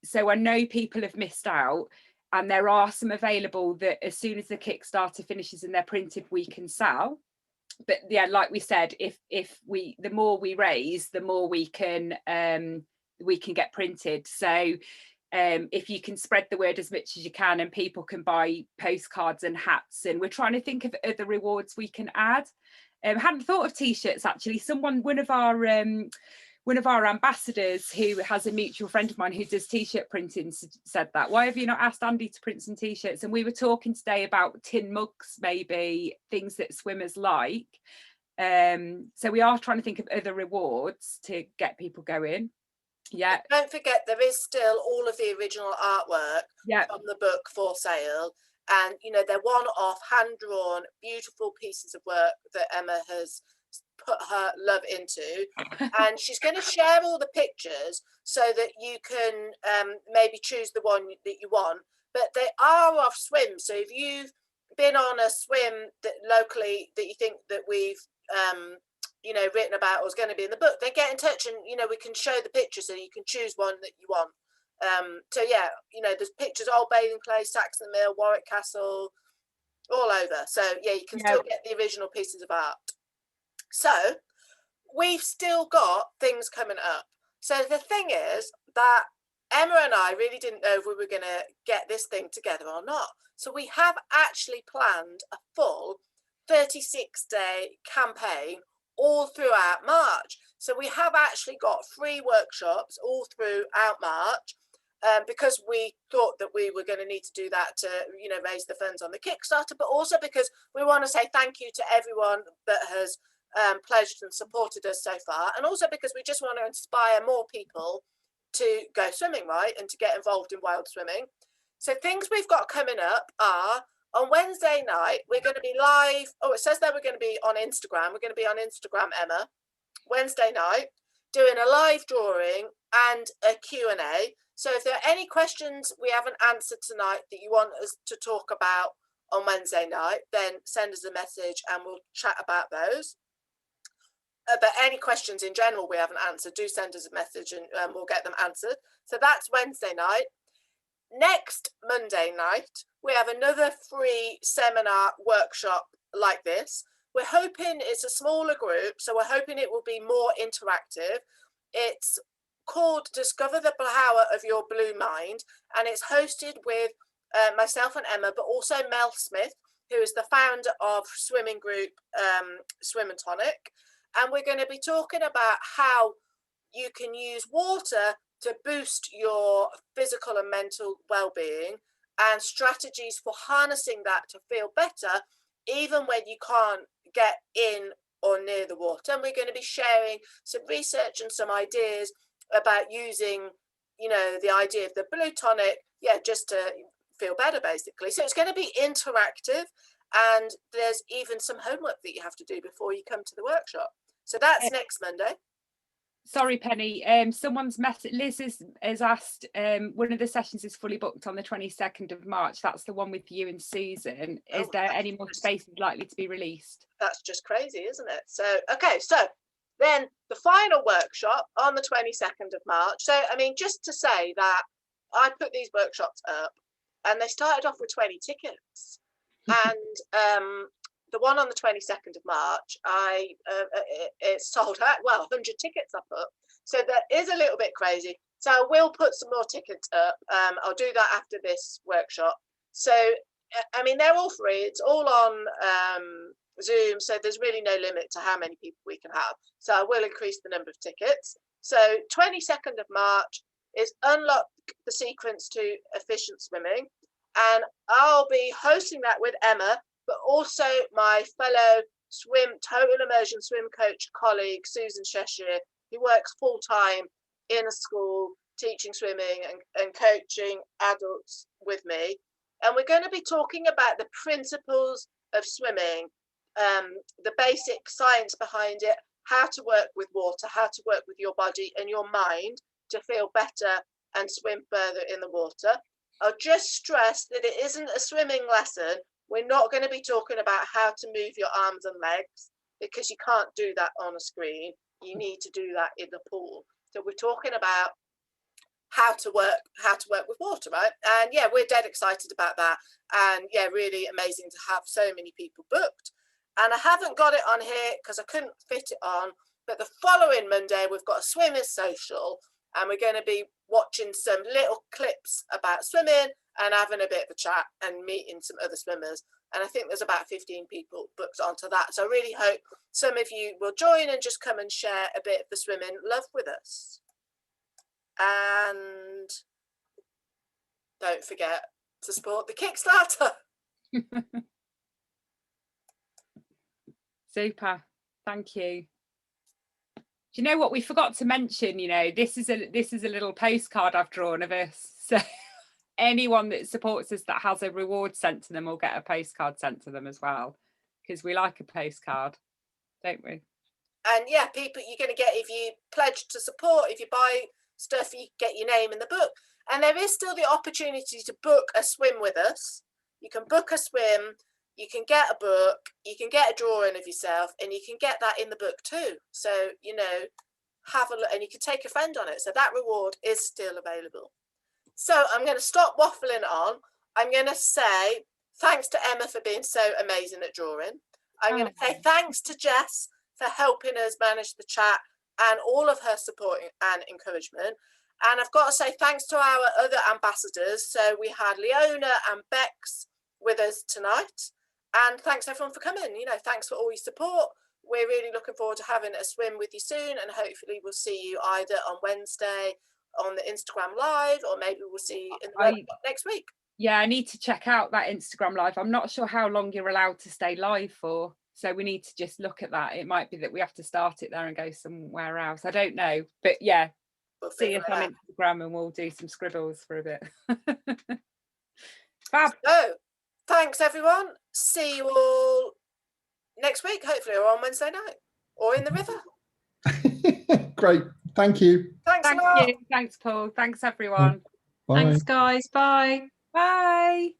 So I know people have missed out, and there are some available that as soon as the Kickstarter finishes and they're printed, we can sell. But yeah, like we said, if the more we raise, the more we can get printed. So if you can spread the word as much as you can, and people can buy postcards and hats, and we're trying to think of other rewards we can add. Hadn't thought of t-shirts actually. One of our ambassadors, who has a mutual friend of mine who does t-shirt printing, said that. Why have you not asked Andy to print some t-shirts? And we were talking today about tin mugs, maybe things that swimmers like. So we are trying to think of other rewards to get people going. Yeah. Don't forget, there is still all of the original artwork from the book for sale. And, you know, they're one-off, hand-drawn, beautiful pieces of work that Emma has put her love into. And she's going to share all the pictures so that you can maybe choose the one that you want. But they are off swims. So if you've been on a swim that locally that you think that we've you know, written about or is going to be in the book, then get in touch, and you know, we can show the pictures and you can choose one that you want. So yeah, you know, there's pictures of Old Bathing Place, Saxon Mill, Warwick Castle, all over. So yeah, you can still get the original pieces of art. So we've still got things coming up. So the thing is that Emma and I really didn't know if we were going to get this thing together or not. So we have actually planned a full 36-day campaign all throughout March. So we have actually got free workshops all throughout March, because we thought that we were going to need to do that to, you know, raise the funds on the Kickstarter, but also because we want to say thank you to everyone that has pledged and supported us so far, and also because we just want to inspire more people to go swimming, right, and to get involved in wild swimming. So things we've got coming up are, on Wednesday night, we're going to be live. Oh, it says that we're going to be on Instagram. We're going to be on Instagram, Emma, Wednesday night, doing a live drawing and a Q&A. So if there are any questions we haven't answered tonight that you want us to talk about on Wednesday night, then send us a message and we'll chat about those. but any questions in general we haven't answered, do send us a message and we'll get them answered. So that's Wednesday night. Next Monday night, we have another free seminar workshop like this. We're hoping it's a smaller group, so we're hoping it will be more interactive. It's called Discover the Power of Your Blue Mind, and it's hosted with myself and Emma, but also Mel Smith, who is the founder of swimming group Swim and Tonic. And we're going to be talking about how you can use water to boost your physical and mental well-being, and strategies for harnessing that to feel better even when you can't get in or near the water. And we're going to be sharing some research and some ideas about using, you know, the idea of the blue tonic, just to feel better, basically. So it's going to be interactive, and there's even some homework that you have to do before you come to the workshop. So that's next Monday. Sorry, Penny. Someone's message. Liz has asked. One of the sessions is fully booked on the 22nd of March. That's the one with you and Susan. Is there any more spaces likely to be released? That's just crazy, isn't it? So okay, so then the final workshop on the 22nd of March. So I mean, just to say that I put these workshops up, and they started off with 20 tickets, and the one on the 22nd of March, it sold out. Well, 100 tickets I put. So that is a little bit crazy. So I will put some more tickets up. I'll do that after this workshop. So, I mean, they're all free. It's all on Zoom. So there's really no limit to how many people we can have. So I will increase the number of tickets. So 22nd of March is Unlock the Secrets to Efficient Swimming. And I'll be hosting that with Emma, but also my fellow total immersion swim coach colleague, Susan Cheshire, who works full time in a school teaching swimming and coaching adults with me. And we're going to be talking about the principles of swimming, the basic science behind it, how to work with water, how to work with your body and your mind to feel better and swim further in the water. I'll just stress that it isn't a swimming lesson. We're not going to be talking about how to move your arms and legs, because you can't do that on a screen. You need to do that in the pool. So we're talking about how to work with water, right? And yeah, we're dead excited about that. And yeah, really amazing to have so many people booked. And I haven't got it on here because I couldn't fit it on. But the following Monday, we've got a swimmers social, and we're going to be watching some little clips about swimming and having a bit of a chat and meeting some other swimmers. And I think there's about 15 people booked onto that. So I really hope some of you will join and just come and share a bit of the swimming love with us. And don't forget to support the Kickstarter. Super. Thank you. Do you know what we forgot to mention? You know, this is a little postcard I've drawn of us. So anyone that supports us that has a reward sent to them will get a postcard sent to them as well, because we like a postcard, don't we? And yeah, people, you're going to get, if you pledge to support, if you buy stuff, you get your name in the book. And there is still the opportunity to book a swim with us. You can book a swim, you can get a book, you can get a drawing of yourself, and you can get that in the book too. So, you know, have a look, and you can take a friend on it. So that reward is still available. So I'm going to stop waffling on. I'm going to say thanks to Emma for being so amazing at drawing. I'm going to say thanks to Jess for helping us manage the chat and all of her support and encouragement. And I've got to say thanks to our other ambassadors. So we had Leona and Bex with us tonight. And thanks everyone for coming. You know, thanks for all your support. We're really looking forward to having a swim with you soon. And hopefully we'll see you either on Wednesday on the Instagram live, or maybe we'll see you in the workshop next week. Yeah, I need to check out that Instagram live. I'm not sure how long you're allowed to stay live for. So we need to just look at that. It might be that we have to start it there and go somewhere else. I don't know. But yeah, we'll see us on Instagram and we'll do some scribbles for a bit. Fab. So thanks everyone. See you all next week, hopefully, or on Wednesday night, or in the river. Great. Thank you. Thanks Thank a lot. you. Thanks, Paul. Thanks, everyone. Bye. Thanks, guys. Bye. Bye.